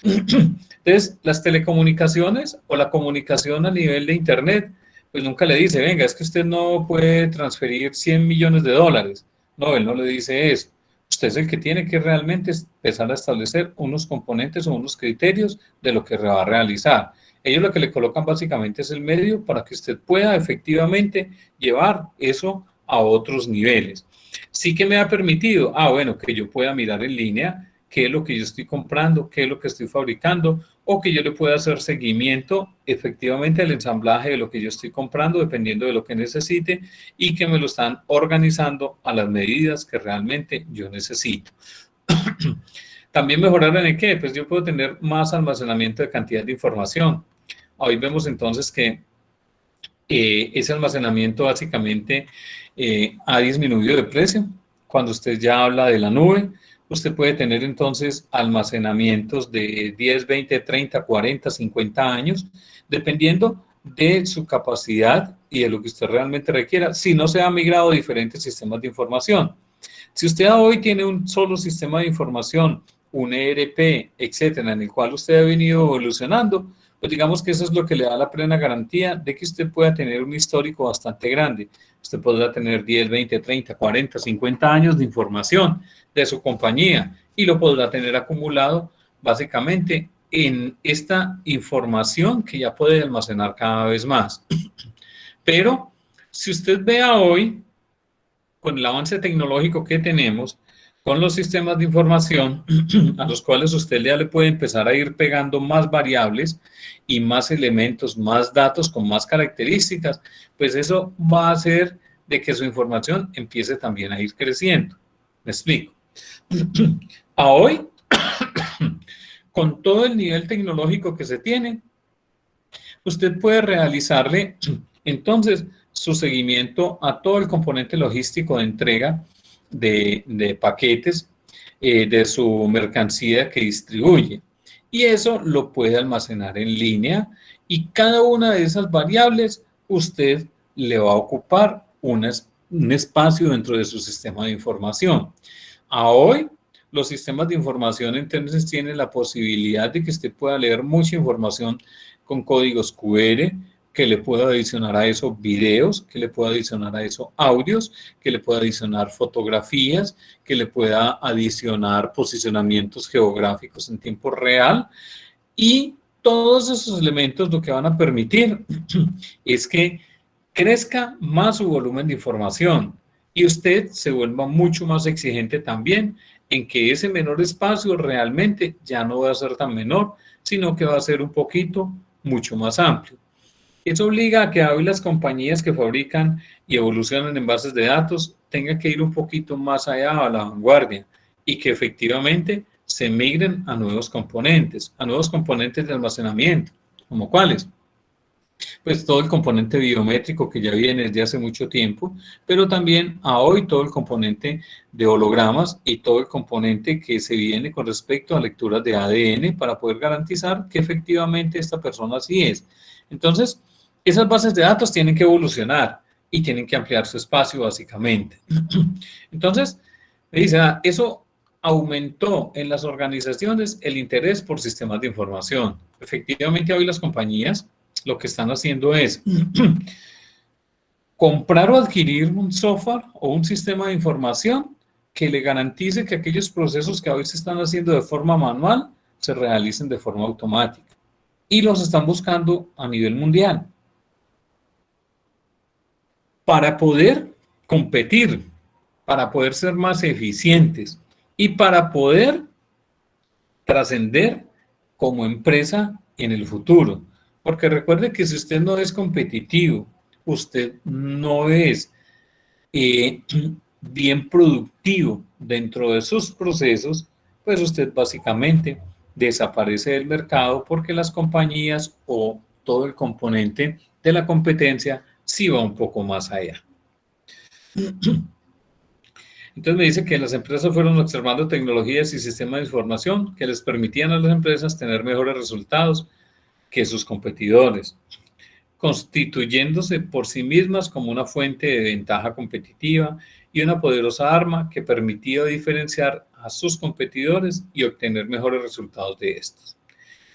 Entonces, las telecomunicaciones o la comunicación a nivel de Internet, pues nunca le dice, venga, es que usted no puede transferir 100 millones de dólares. No, él no le dice eso. Usted es el que tiene que realmente empezar a establecer unos componentes o unos criterios de lo que va a realizar. Ellos lo que le colocan básicamente es el medio para que usted pueda efectivamente llevar eso a otros niveles. Sí que me ha permitido, bueno, que yo pueda mirar en línea qué es lo que yo estoy comprando, qué es lo que estoy fabricando, o que yo le pueda hacer seguimiento efectivamente al ensamblaje de lo que yo estoy comprando, dependiendo de lo que necesite, y que me lo están organizando a las medidas que realmente yo necesito. También mejorar en el qué, pues yo puedo tener más almacenamiento de cantidad de información. Hoy vemos entonces que ese almacenamiento básicamente ha disminuido de precio. Cuando usted ya habla de la nube, usted puede tener entonces almacenamientos de 10, 20, 30, 40, 50 años, dependiendo de su capacidad y de lo que usted realmente requiera, si no se ha migrado a diferentes sistemas de información. Si usted hoy tiene un solo sistema de información, un ERP, etcétera, en el cual usted ha venido evolucionando, pues digamos que eso es lo que le da la plena garantía de que usted pueda tener un histórico bastante grande. Usted podrá tener 10, 20, 30, 40, 50 años de información de su compañía y lo podrá tener acumulado básicamente en esta información que ya puede almacenar cada vez más. Pero Si usted vea hoy, con el avance tecnológico que tenemos, con los sistemas de información a los cuales usted ya le puede empezar a ir pegando más variables y más elementos, más datos con más características, pues eso va a hacer de que su información empiece también a ir creciendo. ¿Me explico? A hoy, con todo el nivel tecnológico que se tiene, usted puede realizarle entonces su seguimiento a todo el componente logístico de entrega de paquetes de su mercancía que distribuye. Y eso lo puede almacenar en línea y cada una de esas variables usted le va a ocupar un espacio dentro de su sistema de información. A hoy, los sistemas de información entonces tienen la posibilidad de que usted pueda leer mucha información con códigos QR, que le pueda adicionar a eso videos, que le pueda adicionar a eso audios, que le pueda adicionar fotografías, que le pueda adicionar posicionamientos geográficos en tiempo real. Y todos esos elementos lo que van a permitir es que crezca más su volumen de información y usted se vuelva mucho más exigente también en que ese menor espacio realmente ya no va a ser tan menor, sino que va a ser un poquito mucho más amplio. Eso obliga a que hoy las compañías que fabrican y evolucionan en bases de datos tengan que ir un poquito más allá a la vanguardia y que efectivamente se migren a nuevos componentes de almacenamiento, ¿como cuáles? Pues todo el componente biométrico que ya viene desde hace mucho tiempo, pero también a hoy todo el componente de hologramas y todo el componente que se viene con respecto a lecturas de ADN para poder garantizar que efectivamente esta persona sí es. Entonces, esas bases de datos tienen que evolucionar y tienen que ampliar su espacio básicamente. Entonces, me dice, eso aumentó en las organizaciones el interés por sistemas de información. Efectivamente, hoy las compañías lo que están haciendo es comprar o adquirir un software o un sistema de información que le garantice que aquellos procesos que hoy se están haciendo de forma manual se realicen de forma automática. Y los están buscando a nivel mundial. Para poder competir, para poder ser más eficientes y para poder trascender como empresa en el futuro. Porque recuerde que si usted no es competitivo, usted no es bien productivo dentro de sus procesos, pues usted básicamente desaparece del mercado porque las compañías o todo el componente de la competencia sí va un poco más allá. Entonces me dice que las empresas fueron observando tecnologías y sistemas de información que les permitían a las empresas tener mejores resultados que sus competidores, constituyéndose por sí mismas como una fuente de ventaja competitiva y una poderosa arma que permitía diferenciar a sus competidores y obtener mejores resultados de estos.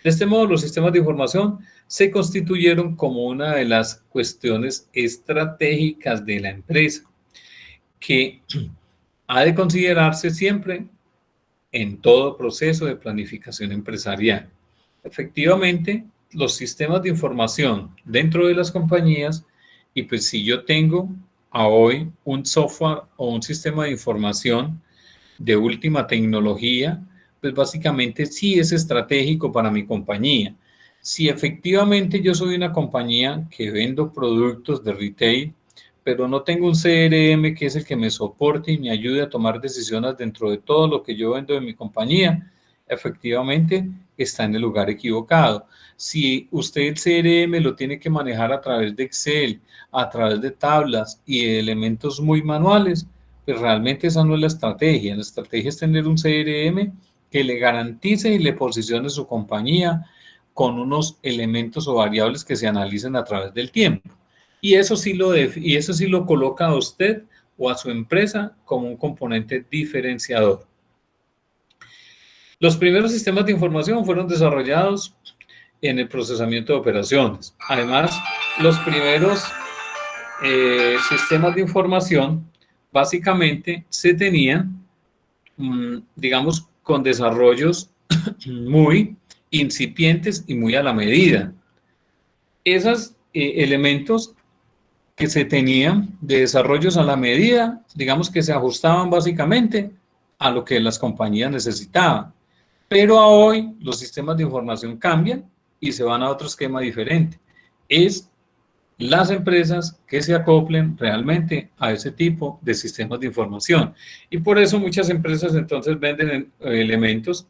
De este modo, los sistemas de información se constituyeron como una de las cuestiones estratégicas de la empresa, que ha de considerarse siempre en todo proceso de planificación empresarial. Efectivamente, los sistemas de información dentro de las compañías, y pues si yo tengo a hoy un software o un sistema de información de última tecnología, pues básicamente sí es estratégico para mi compañía. Si efectivamente yo soy una compañía que vendo productos de retail, pero no tengo un CRM que es el que me soporte y me ayude a tomar decisiones dentro de todo lo que yo vendo de mi compañía, efectivamente está en el lugar equivocado. Si usted el CRM lo tiene que manejar a través de Excel, a través de tablas y de elementos muy manuales, pues realmente esa no es la estrategia. La estrategia es tener un CRM que le garantice y le posicione su compañía con unos elementos o variables que se analicen a través del tiempo. Y eso sí lo coloca a usted o a su empresa como un componente diferenciador. Los primeros sistemas de información fueron desarrollados en el procesamiento de operaciones. Además, los primeros sistemas de información básicamente se tenían, digamos, con desarrollos muy incipientes y muy a la medida. Esos elementos que se tenían de desarrollos a la medida, digamos que se ajustaban básicamente a lo que las compañías necesitaban. Pero a hoy los sistemas de información cambian y se van a otro esquema diferente. Es las empresas que se acoplen realmente a ese tipo de sistemas de información. Y por eso muchas empresas entonces venden elementos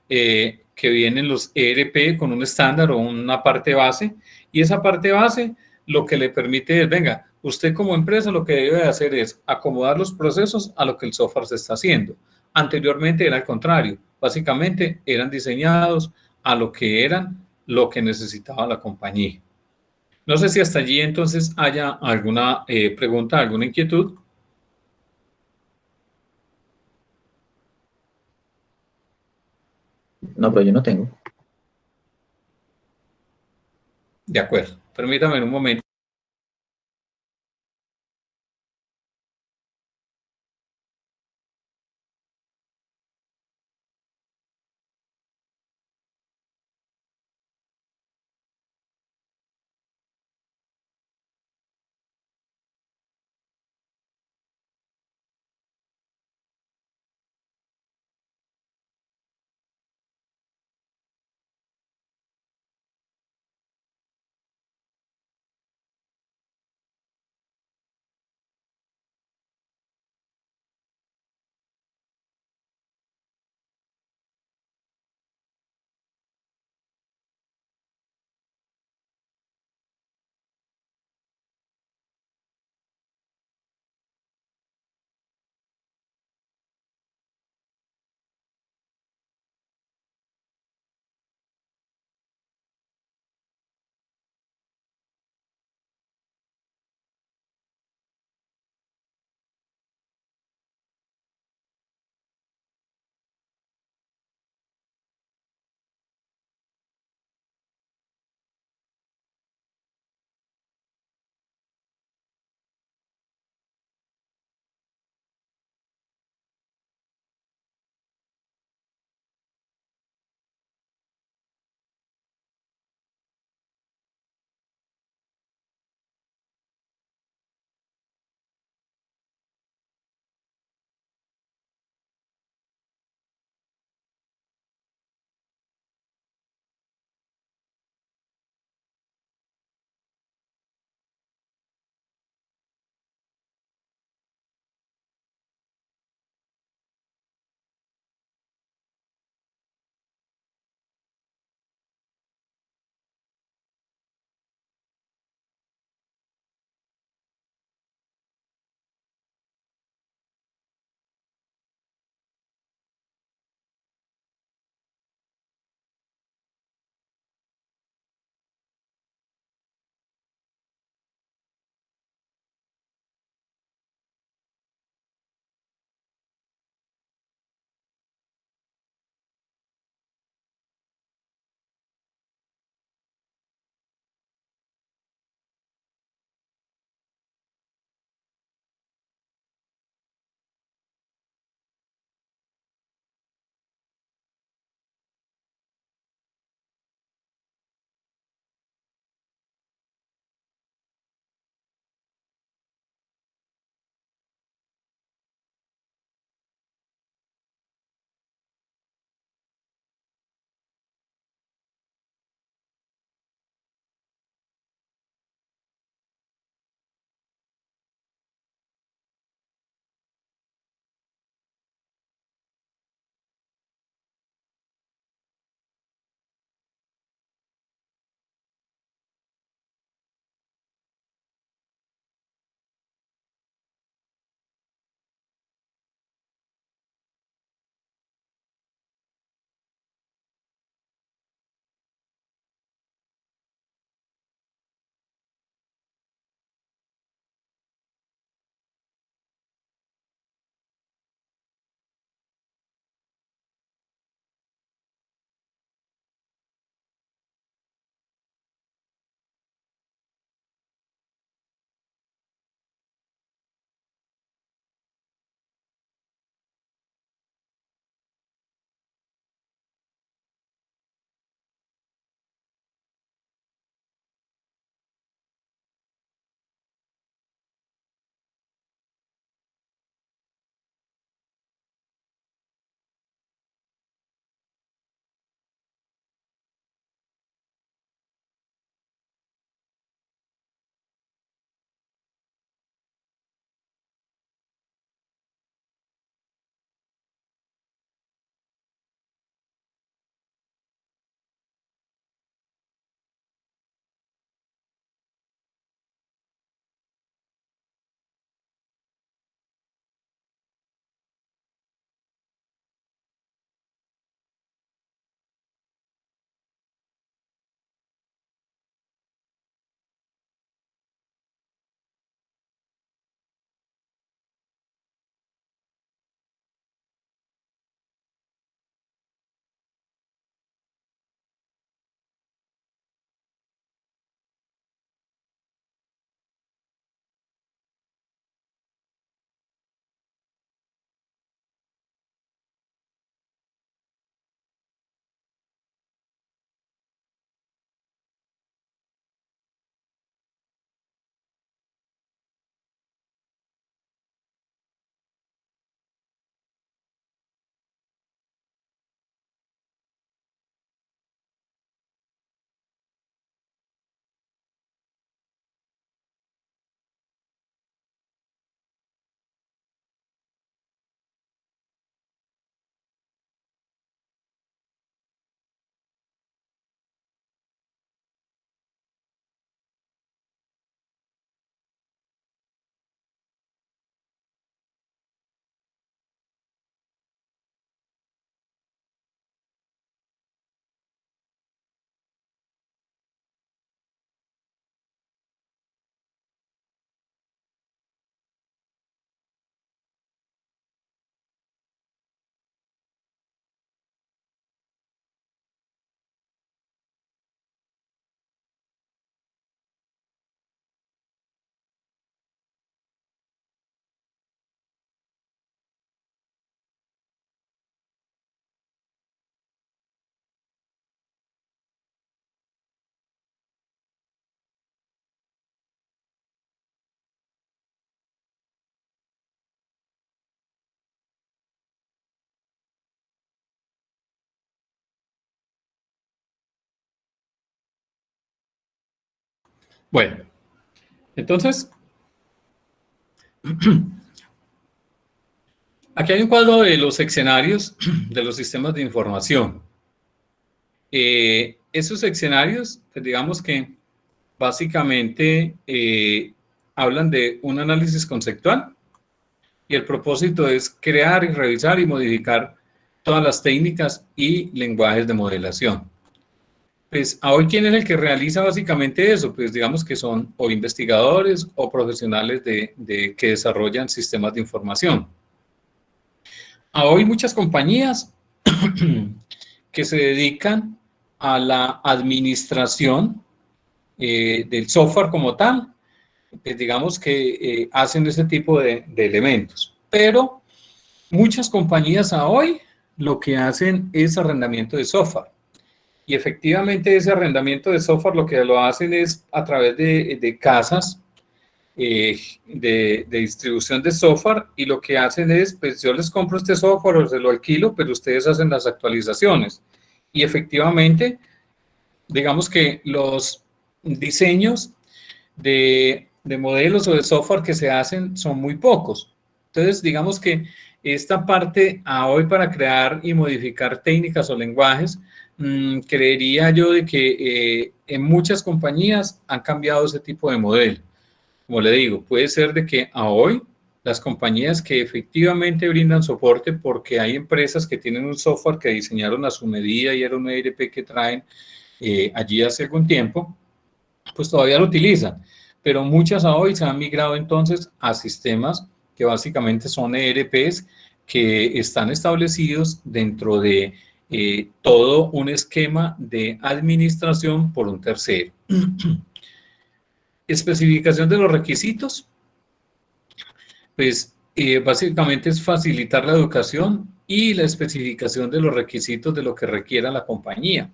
que vienen los ERP con un estándar o una parte base, y esa parte base lo que le permite es, venga, usted como empresa lo que debe hacer es acomodar los procesos a lo que el software se está haciendo. Anteriormente era al contrario, básicamente eran diseñados a lo que eran, lo que necesitaba la compañía. No sé si hasta allí entonces haya alguna pregunta, alguna inquietud. No, pero yo no tengo. De acuerdo. Permítame un momento. Bueno, entonces, aquí hay un cuadro de los escenarios de los sistemas de información. Esos escenarios, pues digamos que básicamente hablan de un análisis conceptual y el propósito es crear y revisar y modificar todas las técnicas y lenguajes de modelación. Pues hoy, ¿quién es el que realiza básicamente eso? Pues digamos que son o investigadores o profesionales que desarrollan sistemas de información. Hoy muchas compañías que se dedican a la administración del software como tal, pues digamos que hacen ese tipo de elementos. Pero muchas compañías hoy lo que hacen es arrendamiento de software. Y efectivamente ese arrendamiento de software lo que lo hacen es a través de casas de distribución de software, y lo que hacen es, pues yo les compro este software o se lo alquilo, pero ustedes hacen las actualizaciones. Y efectivamente, digamos que los diseños de modelos o de software que se hacen son muy pocos. Entonces, digamos que esta parte a hoy para crear y modificar técnicas o lenguajes, creería yo de que en muchas compañías han cambiado ese tipo de modelo. Como le digo, puede ser de que a hoy las compañías que efectivamente brindan soporte, porque hay empresas que tienen un software que diseñaron a su medida y era un ERP que traen allí hace algún tiempo, pues todavía lo utilizan. Pero muchas a hoy se han migrado entonces a sistemas que básicamente son ERPs que están establecidos dentro de todo un esquema de administración por un tercero. Especificación de los requisitos. Pues básicamente es facilitar la educación y la especificación de los requisitos de lo que requiera la compañía.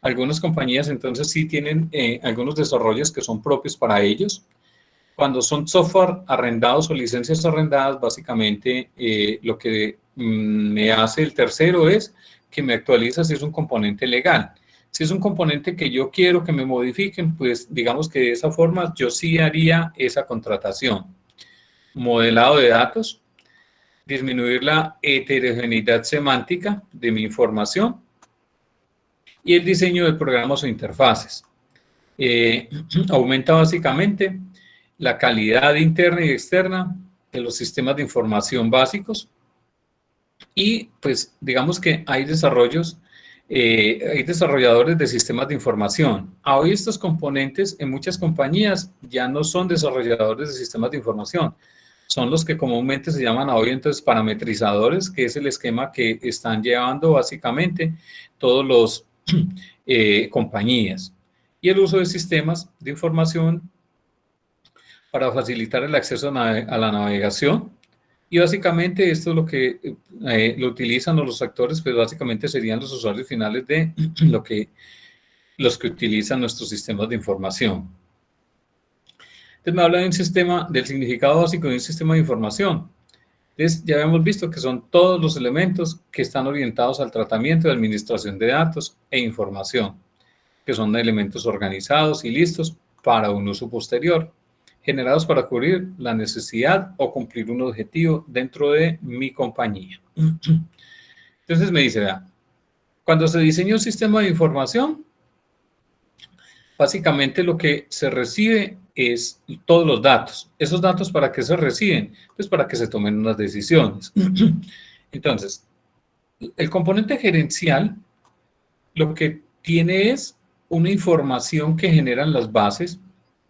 Algunas compañías entonces sí tienen algunos desarrollos que son propios para ellos. Cuando son software arrendados o licencias arrendadas, básicamente lo que me hace el tercero es que me actualiza si es un componente legal. Si es un componente que yo quiero que me modifiquen, pues digamos que de esa forma yo sí haría esa contratación. Modelado de datos, disminuir la heterogeneidad semántica de mi información y el diseño de programas o interfaces. Aumenta básicamente la calidad interna y externa de los sistemas de información básicos y pues digamos que hay desarrolladores de sistemas de información. Hoy estos componentes en muchas compañías ya no son desarrolladores de sistemas de información, son los que comúnmente se llaman hoy entonces parametrizadores, que es el esquema que están llevando básicamente todos los compañías. Y el uso de sistemas de información para facilitar el acceso a la navegación. Y básicamente esto es lo que lo utilizan los actores, pues básicamente serían los usuarios finales de los que utilizan nuestros sistemas de información. Entonces me habla de un sistema, del significado básico de un sistema de información. Entonces ya habíamos visto que son todos los elementos que están orientados al tratamiento y administración de datos e información, que son elementos organizados y listos para un uso posterior, generados para cubrir la necesidad o cumplir un objetivo dentro de mi compañía. Entonces me dice, vea, cuando se diseña un sistema de información, básicamente lo que se recibe es todos los datos. ¿Esos datos para qué se reciben? Pues para que se tomen unas decisiones. Entonces, el componente gerencial lo que tiene es una información que generan las bases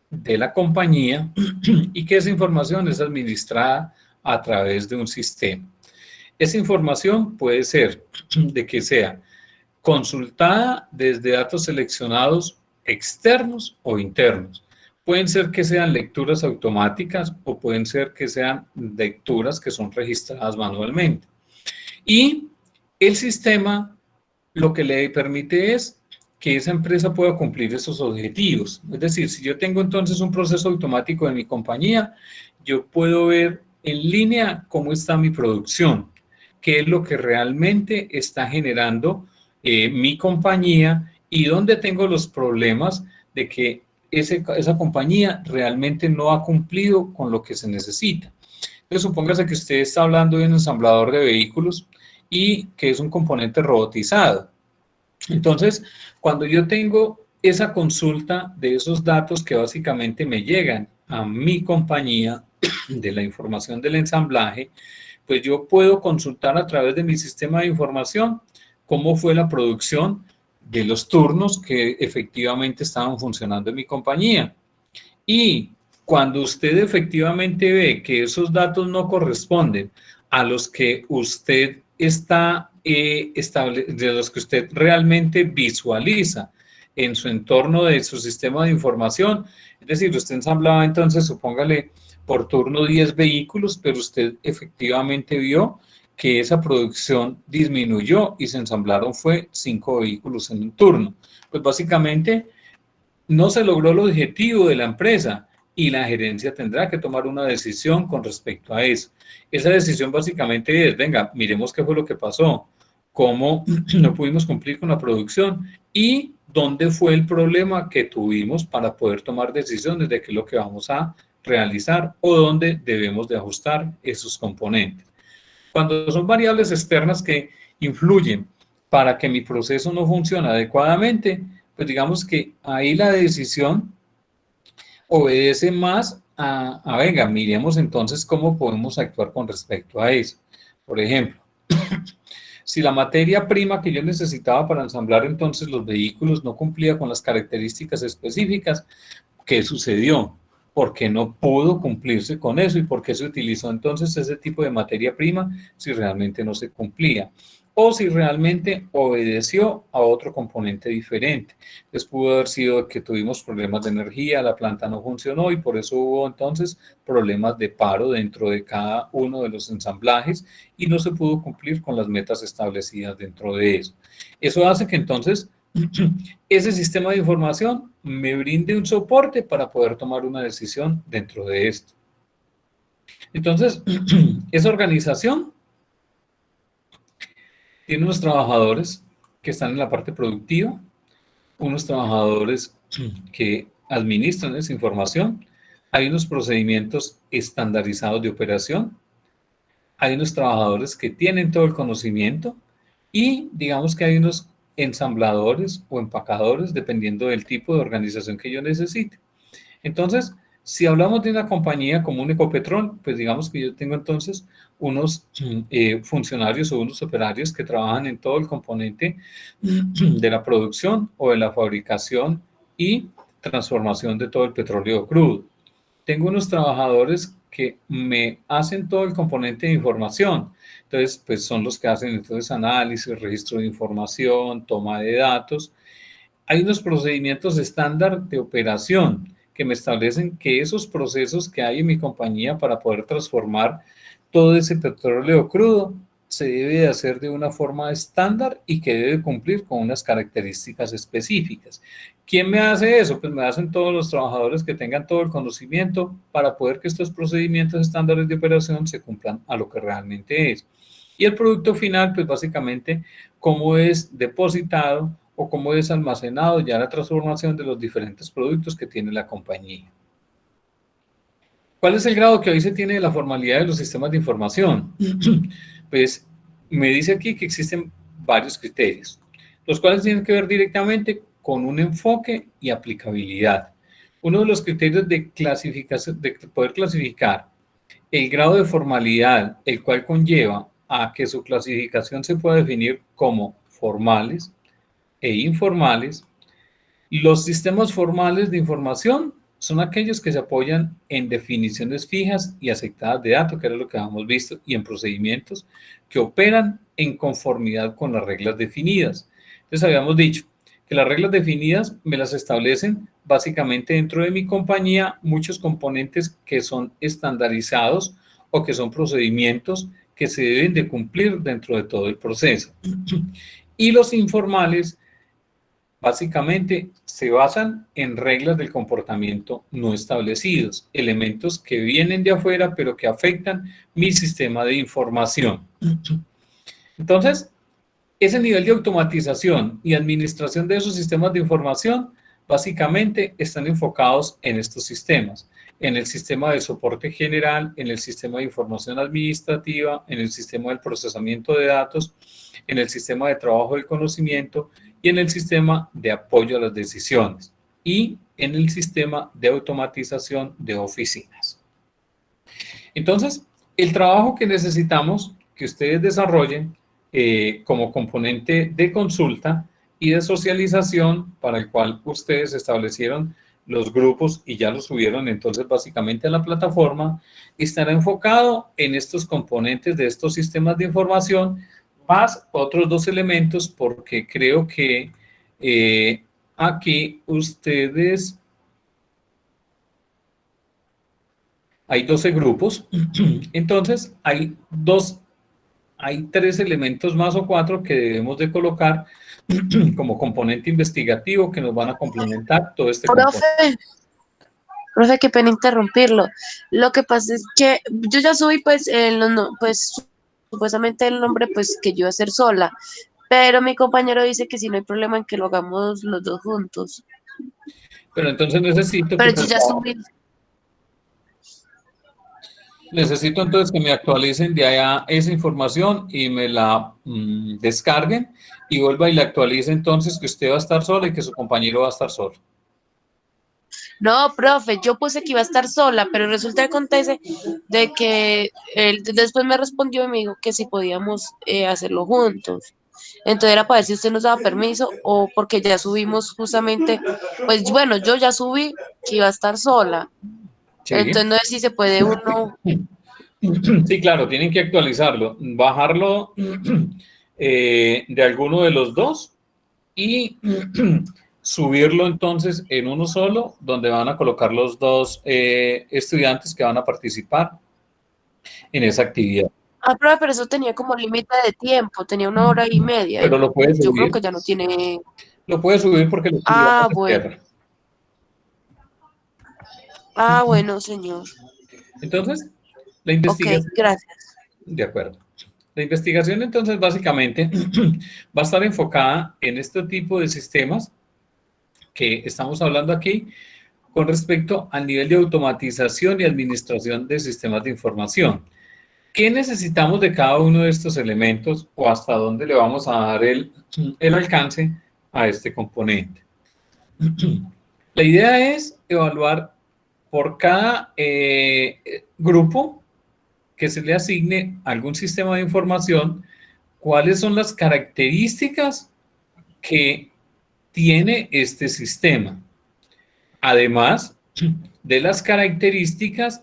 de la compañía y que esa información es administrada a través de un sistema. Esa información puede ser de que sea consultada desde datos seleccionados externos o internos. Pueden ser que sean lecturas automáticas o pueden ser que sean lecturas que son registradas manualmente. Y el sistema lo que le permite es que esa empresa pueda cumplir esos objetivos. Es decir, si yo tengo entonces un proceso automático en mi compañía, yo puedo ver en línea cómo está mi producción, qué es lo que realmente está generando mi compañía y dónde tengo los problemas de que esa compañía realmente no ha cumplido con lo que se necesita. Entonces, supóngase que usted está hablando de un ensamblador de vehículos y que es un componente robotizado. Entonces, cuando yo tengo esa consulta de esos datos que básicamente me llegan a mi compañía de la información del ensamblaje, pues yo puedo consultar a través de mi sistema de información cómo fue la producción de los turnos que efectivamente estaban funcionando en mi compañía. Y cuando usted efectivamente ve que esos datos no corresponden a los que usted está de los que usted realmente visualiza en su entorno de su sistema de información, es decir, usted ensamblaba entonces, supóngale, por turno 10 vehículos, pero usted efectivamente vio que esa producción disminuyó y se ensamblaron fue 5 vehículos en un turno. Pues básicamente no se logró el objetivo de la empresa y la gerencia tendrá que tomar una decisión con respecto a eso. Esa decisión básicamente es, venga, miremos qué fue lo que pasó, cómo no pudimos cumplir con la producción y dónde fue el problema que tuvimos para poder tomar decisiones de qué es lo que vamos a realizar o dónde debemos de ajustar esos componentes. Cuando son variables externas que influyen para que mi proceso no funcione adecuadamente, pues digamos que ahí la decisión obedece más venga, miremos entonces cómo podemos actuar con respecto a eso. Por ejemplo, si la materia prima que yo necesitaba para ensamblar entonces los vehículos no cumplía con las características específicas, ¿qué sucedió? ¿Por qué no pudo cumplirse con eso? ¿Y por qué se utilizó entonces ese tipo de materia prima si realmente no se cumplía? O si realmente obedeció a otro componente diferente. Entonces pudo haber sido que tuvimos problemas de energía, la planta no funcionó y por eso hubo entonces problemas de paro dentro de cada uno de los ensamblajes y no se pudo cumplir con las metas establecidas dentro de eso. Eso hace que entonces ese sistema de información me brinde un soporte para poder tomar una decisión dentro de esto. Entonces, esa organización tiene unos trabajadores que están en la parte productiva, unos trabajadores que administran esa información, hay unos procedimientos estandarizados de operación, hay unos trabajadores que tienen todo el conocimiento y digamos que hay unos ensambladores o empacadores dependiendo del tipo de organización que yo necesite. Entonces, si hablamos de una compañía como un Ecopetrol, pues digamos que yo tengo entonces unos funcionarios o unos operarios que trabajan en todo el componente de la producción o de la fabricación y transformación de todo el petróleo crudo. Tengo unos trabajadores que me hacen todo el componente de información. Entonces, pues son los que hacen entonces análisis, registro de información, toma de datos. Hay unos procedimientos estándar de operación que me establecen que esos procesos que hay en mi compañía para poder transformar todo ese petróleo crudo se debe de hacer de una forma estándar y que debe cumplir con unas características específicas. ¿Quién me hace eso? Pues me hacen todos los trabajadores que tengan todo el conocimiento para poder que estos procedimientos estándares de operación se cumplan a lo que realmente es. Y el producto final, pues básicamente, cómo es depositado o cómo es almacenado ya la transformación de los diferentes productos que tiene la compañía. ¿Cuál es el grado que hoy se tiene de la formalidad de los sistemas de información? Pues me dice aquí que existen varios criterios, los cuales tienen que ver directamente con un enfoque y aplicabilidad. Uno de los criterios de clasificación, de poder clasificar el grado de formalidad, el cual conlleva a que su clasificación se pueda definir como formales e informales. Los sistemas formales de información son aquellos que se apoyan en definiciones fijas y aceptadas de datos, que era lo que habíamos visto, y en procedimientos que operan en conformidad con las reglas definidas. Entonces habíamos dicho que las reglas definidas me las establecen básicamente dentro de mi compañía muchos componentes que son estandarizados o que son procedimientos que se deben de cumplir dentro de todo el proceso. Y los informales básicamente se basan en reglas del comportamiento no establecidos, elementos que vienen de afuera pero que afectan mi sistema de información. Entonces, ese nivel de automatización y administración de esos sistemas de información básicamente están enfocados en estos sistemas, en el sistema de soporte general, en el sistema de información administrativa, en el sistema del procesamiento de datos, en el sistema de trabajo del conocimiento y en el sistema de apoyo a las decisiones y en el sistema de automatización de oficinas. Entonces, el trabajo que necesitamos que ustedes desarrollen como componente de consulta y de socialización, para el cual ustedes establecieron los grupos y ya los subieron entonces básicamente a la plataforma, estará enfocado en estos componentes de estos sistemas de información, más otros dos elementos, porque creo que aquí ustedes, hay 12 grupos, entonces hay 3 elementos más o 4 que debemos de colocar como componente investigativo que nos van a complementar todo este componente. Profe, qué pena interrumpirlo. Lo que pasa es que yo ya subí pues, supuestamente el nombre pues que yo iba a hacer sola, pero mi compañero dice que si no hay problema en que lo hagamos los dos juntos. Pero entonces necesito Pero yo ya subí. Necesito entonces que me actualicen de allá esa información y me la descarguen y vuelva y la actualice entonces que usted va a estar sola y que su compañero va a estar solo. No, profe, yo puse que iba a estar sola, pero resulta que acontece de que él después me respondió y me dijo que si podíamos hacerlo juntos. Entonces era para ver si usted nos daba permiso o porque ya subimos justamente, pues bueno, yo ya subí que iba a estar sola. Sí. Entonces no sé si se puede uno. Sí, claro, tienen que actualizarlo, bajarlo de alguno de los dos y subirlo entonces en uno solo, donde van a colocar los dos estudiantes que van a participar en esa actividad. Ah, pero eso tenía como límite de tiempo, tenía 1 hora y media. Pero lo puedes subir. Yo creo que ya no tiene. Lo puedes subir porque lo bueno. Ah, bueno, señor. Entonces, la investigación. Ok, gracias. De acuerdo. La investigación entonces básicamente va a estar enfocada en este tipo de sistemas que estamos hablando aquí con respecto al nivel de automatización y administración de sistemas de información. ¿Qué necesitamos de cada uno de estos elementos o hasta dónde le vamos a dar el alcance a este componente? La idea es evaluar por cada grupo que se le asigne algún sistema de información, cuáles son las características que tiene este sistema. Además de las características,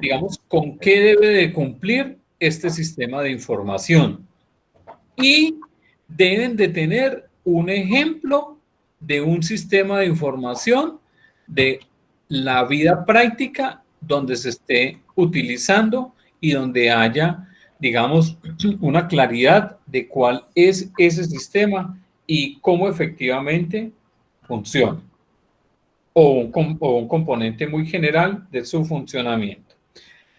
digamos, con qué debe de cumplir este sistema de información. Y deben de tener un ejemplo de un sistema de información de la vida práctica donde se esté utilizando y donde haya, digamos, una claridad de cuál es ese sistema y cómo efectivamente funciona. O un componente muy general de su funcionamiento.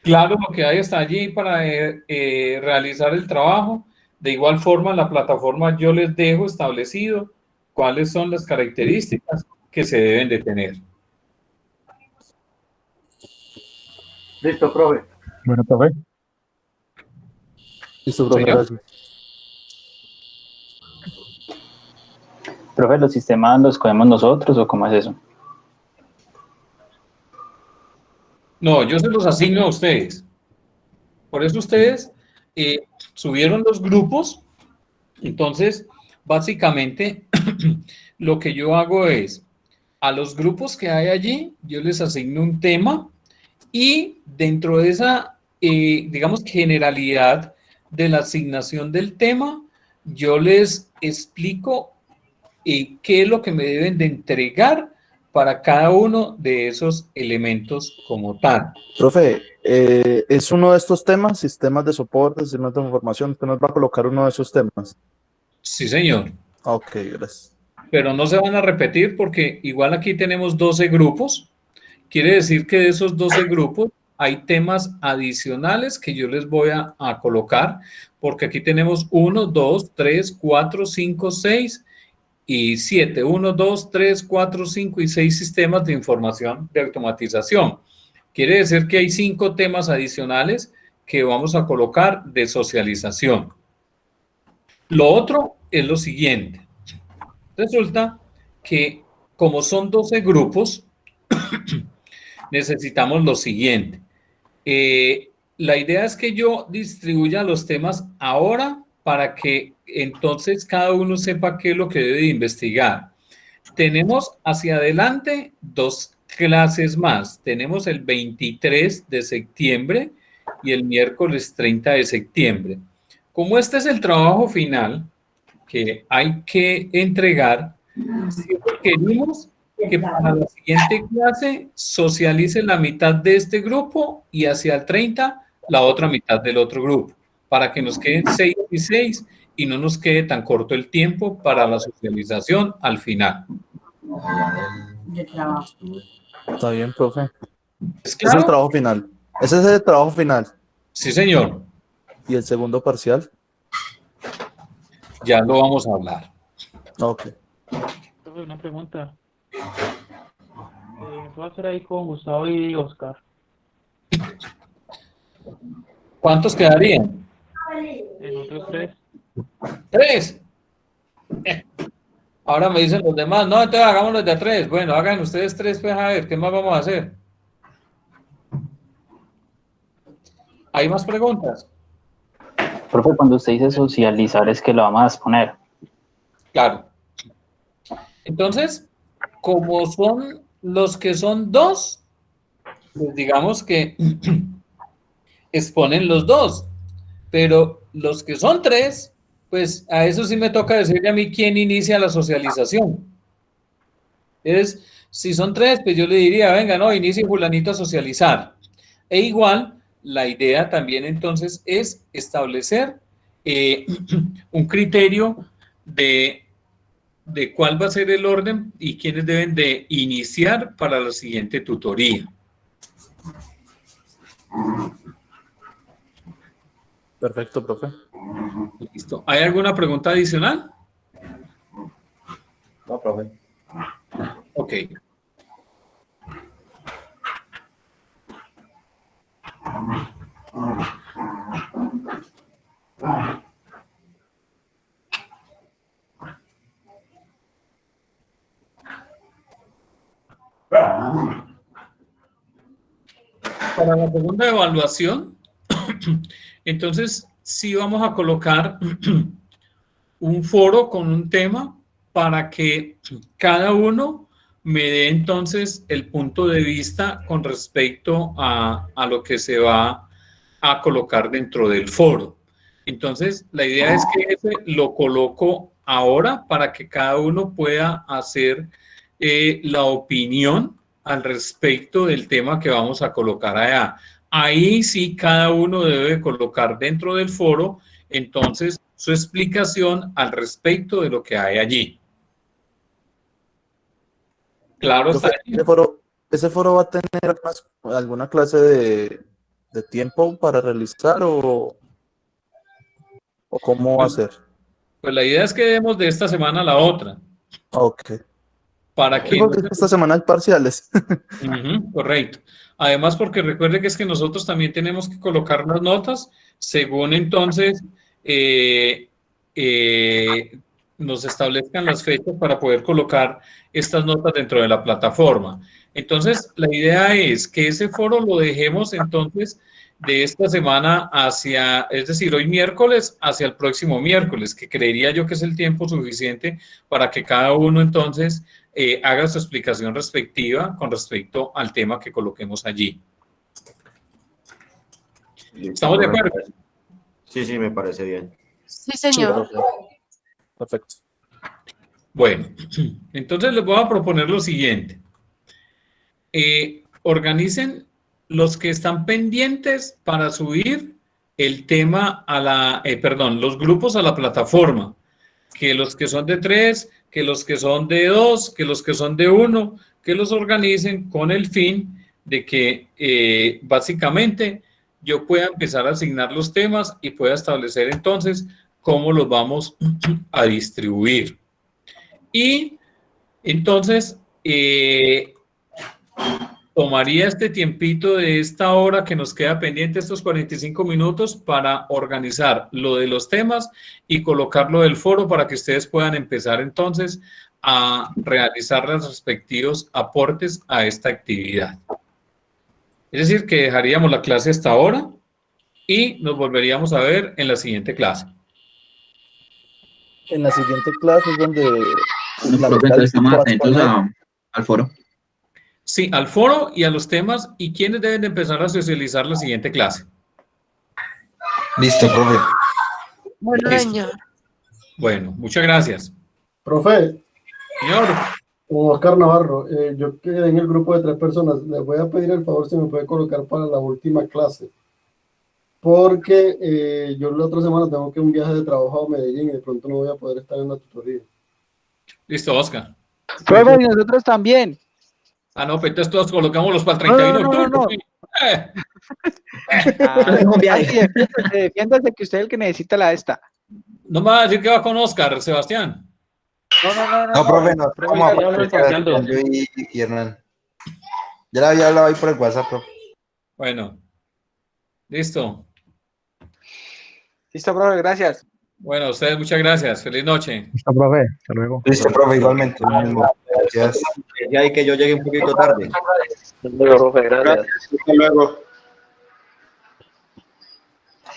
Claro, lo que hay hasta allí para realizar el trabajo. De igual forma, la plataforma yo les dejo establecido cuáles son las características que se deben de tener. Listo, profe. Bueno, profe. Listo, profe, gracias. Profe, ¿los sistemas los cogemos nosotros o cómo es eso? No, yo se los asigno a ustedes. Por eso ustedes subieron los grupos. Entonces, básicamente, lo que yo hago es, a los grupos que hay allí, yo les asigno un tema y dentro de esa, digamos, generalidad de la asignación del tema, yo les explico qué es lo que me deben de entregar para cada uno de esos elementos como tal. Profe, ¿es uno de estos temas, sistemas de soporte, sistemas de información? ¿Usted nos va a colocar uno de esos temas? Sí, señor. Ok, gracias. Pero no se van a repetir porque igual aquí tenemos 12 grupos. Quiere decir que de esos 12 grupos hay temas adicionales que yo les voy a colocar, porque aquí tenemos 1, 2, 3, 4, 5, 6 y 7, 1, 2, 3, 4, 5 y 6 sistemas de información de automatización. Quiere decir que hay 5 temas adicionales que vamos a colocar de socialización. Lo otro es lo siguiente. Resulta que como son 12 grupos, necesitamos lo siguiente. La idea es que yo distribuya los temas ahora para que entonces cada uno sepa qué es lo que debe investigar. Tenemos hacia adelante 2 clases más. Tenemos el 23 de septiembre y el miércoles 30 de septiembre. Como este es el trabajo final que hay que entregar, si requerimos que para la siguiente clase socialice la mitad de este grupo y hacia el 30 la otra mitad del otro grupo, para que nos queden 6 y 6 y no nos quede tan corto el tiempo para la socialización al final. Está bien, profe. ¿Es Ese es el trabajo final. Ese es el trabajo final. Sí, señor. ¿Y el segundo parcial? Ya lo vamos a hablar. Ok. Una pregunta. ¿Qué va a hacer ahí con Gustavo y Oscar? ¿Cuántos quedarían? En otros 3. 3. Ahora me dicen los demás, no, entonces hagámoslo de a 3. Bueno, hagan ustedes 3, pues a ver, ¿qué más vamos a hacer? ¿Hay más preguntas? Profe, cuando usted dice socializar es que lo vamos a exponer. Claro. Entonces, como son los que son 2, pues digamos que exponen los 2, pero los que son 3, pues a eso sí me toca decirle a mí quién inicia la socialización. Entonces, si son 3, pues yo le diría, venga, no, inicie fulanito a socializar. E igual, la idea también entonces es establecer un criterio de cuál va a ser el orden y quiénes deben de iniciar para la siguiente tutoría. Perfecto, profe. Listo. ¿Hay alguna pregunta adicional? No, profe. Ok. Para la segunda evaluación, entonces sí vamos a colocar un foro con un tema para que cada uno me dé entonces el punto de vista con respecto a lo que se va a colocar dentro del foro. Entonces, la idea es que ese lo coloco ahora para que cada uno pueda hacer la opinión al respecto del tema que vamos a colocar allá. Ahí sí cada uno debe colocar dentro del foro, entonces, su explicación al respecto de lo que hay allí. Claro, está allí. ¿Ese foro va a tener alguna clase de tiempo para realizar o cómo va a ser? Pues la idea es que demos de esta semana a la otra. Ok. Para que Porque esta semana hay parciales. Correcto. Además, porque recuerde que es que nosotros también tenemos que colocar las notas según entonces nos establezcan las fechas para poder colocar estas notas dentro de la plataforma. Entonces, la idea es que ese foro lo dejemos entonces de esta semana hacia, es decir, hoy miércoles hacia el próximo miércoles, que creería yo que es el tiempo suficiente para que cada uno entonces haga su explicación respectiva con respecto al tema que coloquemos allí. ¿Estamos de acuerdo? Sí, sí, me parece bien. Sí, señor. Perfecto. Bueno, entonces les voy a proponer lo siguiente. Organicen los que están pendientes para subir el tema a la, los grupos a la plataforma, que los que son de 3, que los que son de 2, que los que son de 1, que los organicen con el fin de que básicamente yo pueda empezar a asignar los temas y pueda establecer entonces cómo los vamos a distribuir. Y entonces tomaría este tiempito de esta hora que nos queda pendiente, estos 45 minutos, para organizar lo de los temas y colocarlo del foro para que ustedes puedan empezar entonces a realizar los respectivos aportes a esta actividad. Es decir, que dejaríamos la clase hasta ahora y nos volveríamos a ver en la siguiente clase. En la siguiente clase es donde Bueno, profe, entonces estamos atentos al foro. Sí, al foro y a los temas y quiénes deben de empezar a socializar la siguiente clase. Listo, profe. Bueno, Listo. señor. Bueno, muchas gracias. Profe, Señor, Oscar Navarro, yo quedé en el grupo de 3 personas. Les voy a pedir el favor si me puede colocar para la última clase. Porque yo la otra semana tengo que un viaje de trabajo a Medellín y de pronto no voy a poder estar en la tutoría. listo, Oscar. Profe, y nosotros también. Ah, no, pues entonces todos colocámoslos para el 31 de octubre. No. Defiéndase que usted es el que necesita la esta. No me va a decir que va con Oscar, Sebastián. No, profe, no. Vamos a yo y Hernán. Ya le había hablado ahí por el WhatsApp, profe. Bueno, listo. Listo, profe, gracias. Bueno, a ustedes muchas gracias. Feliz noche. Listo, profe. Hasta luego. Listo, profe, igualmente. Gracias. Y ahí que yo llegué un poquito tarde. Hasta luego, profe, gracias. Hasta luego.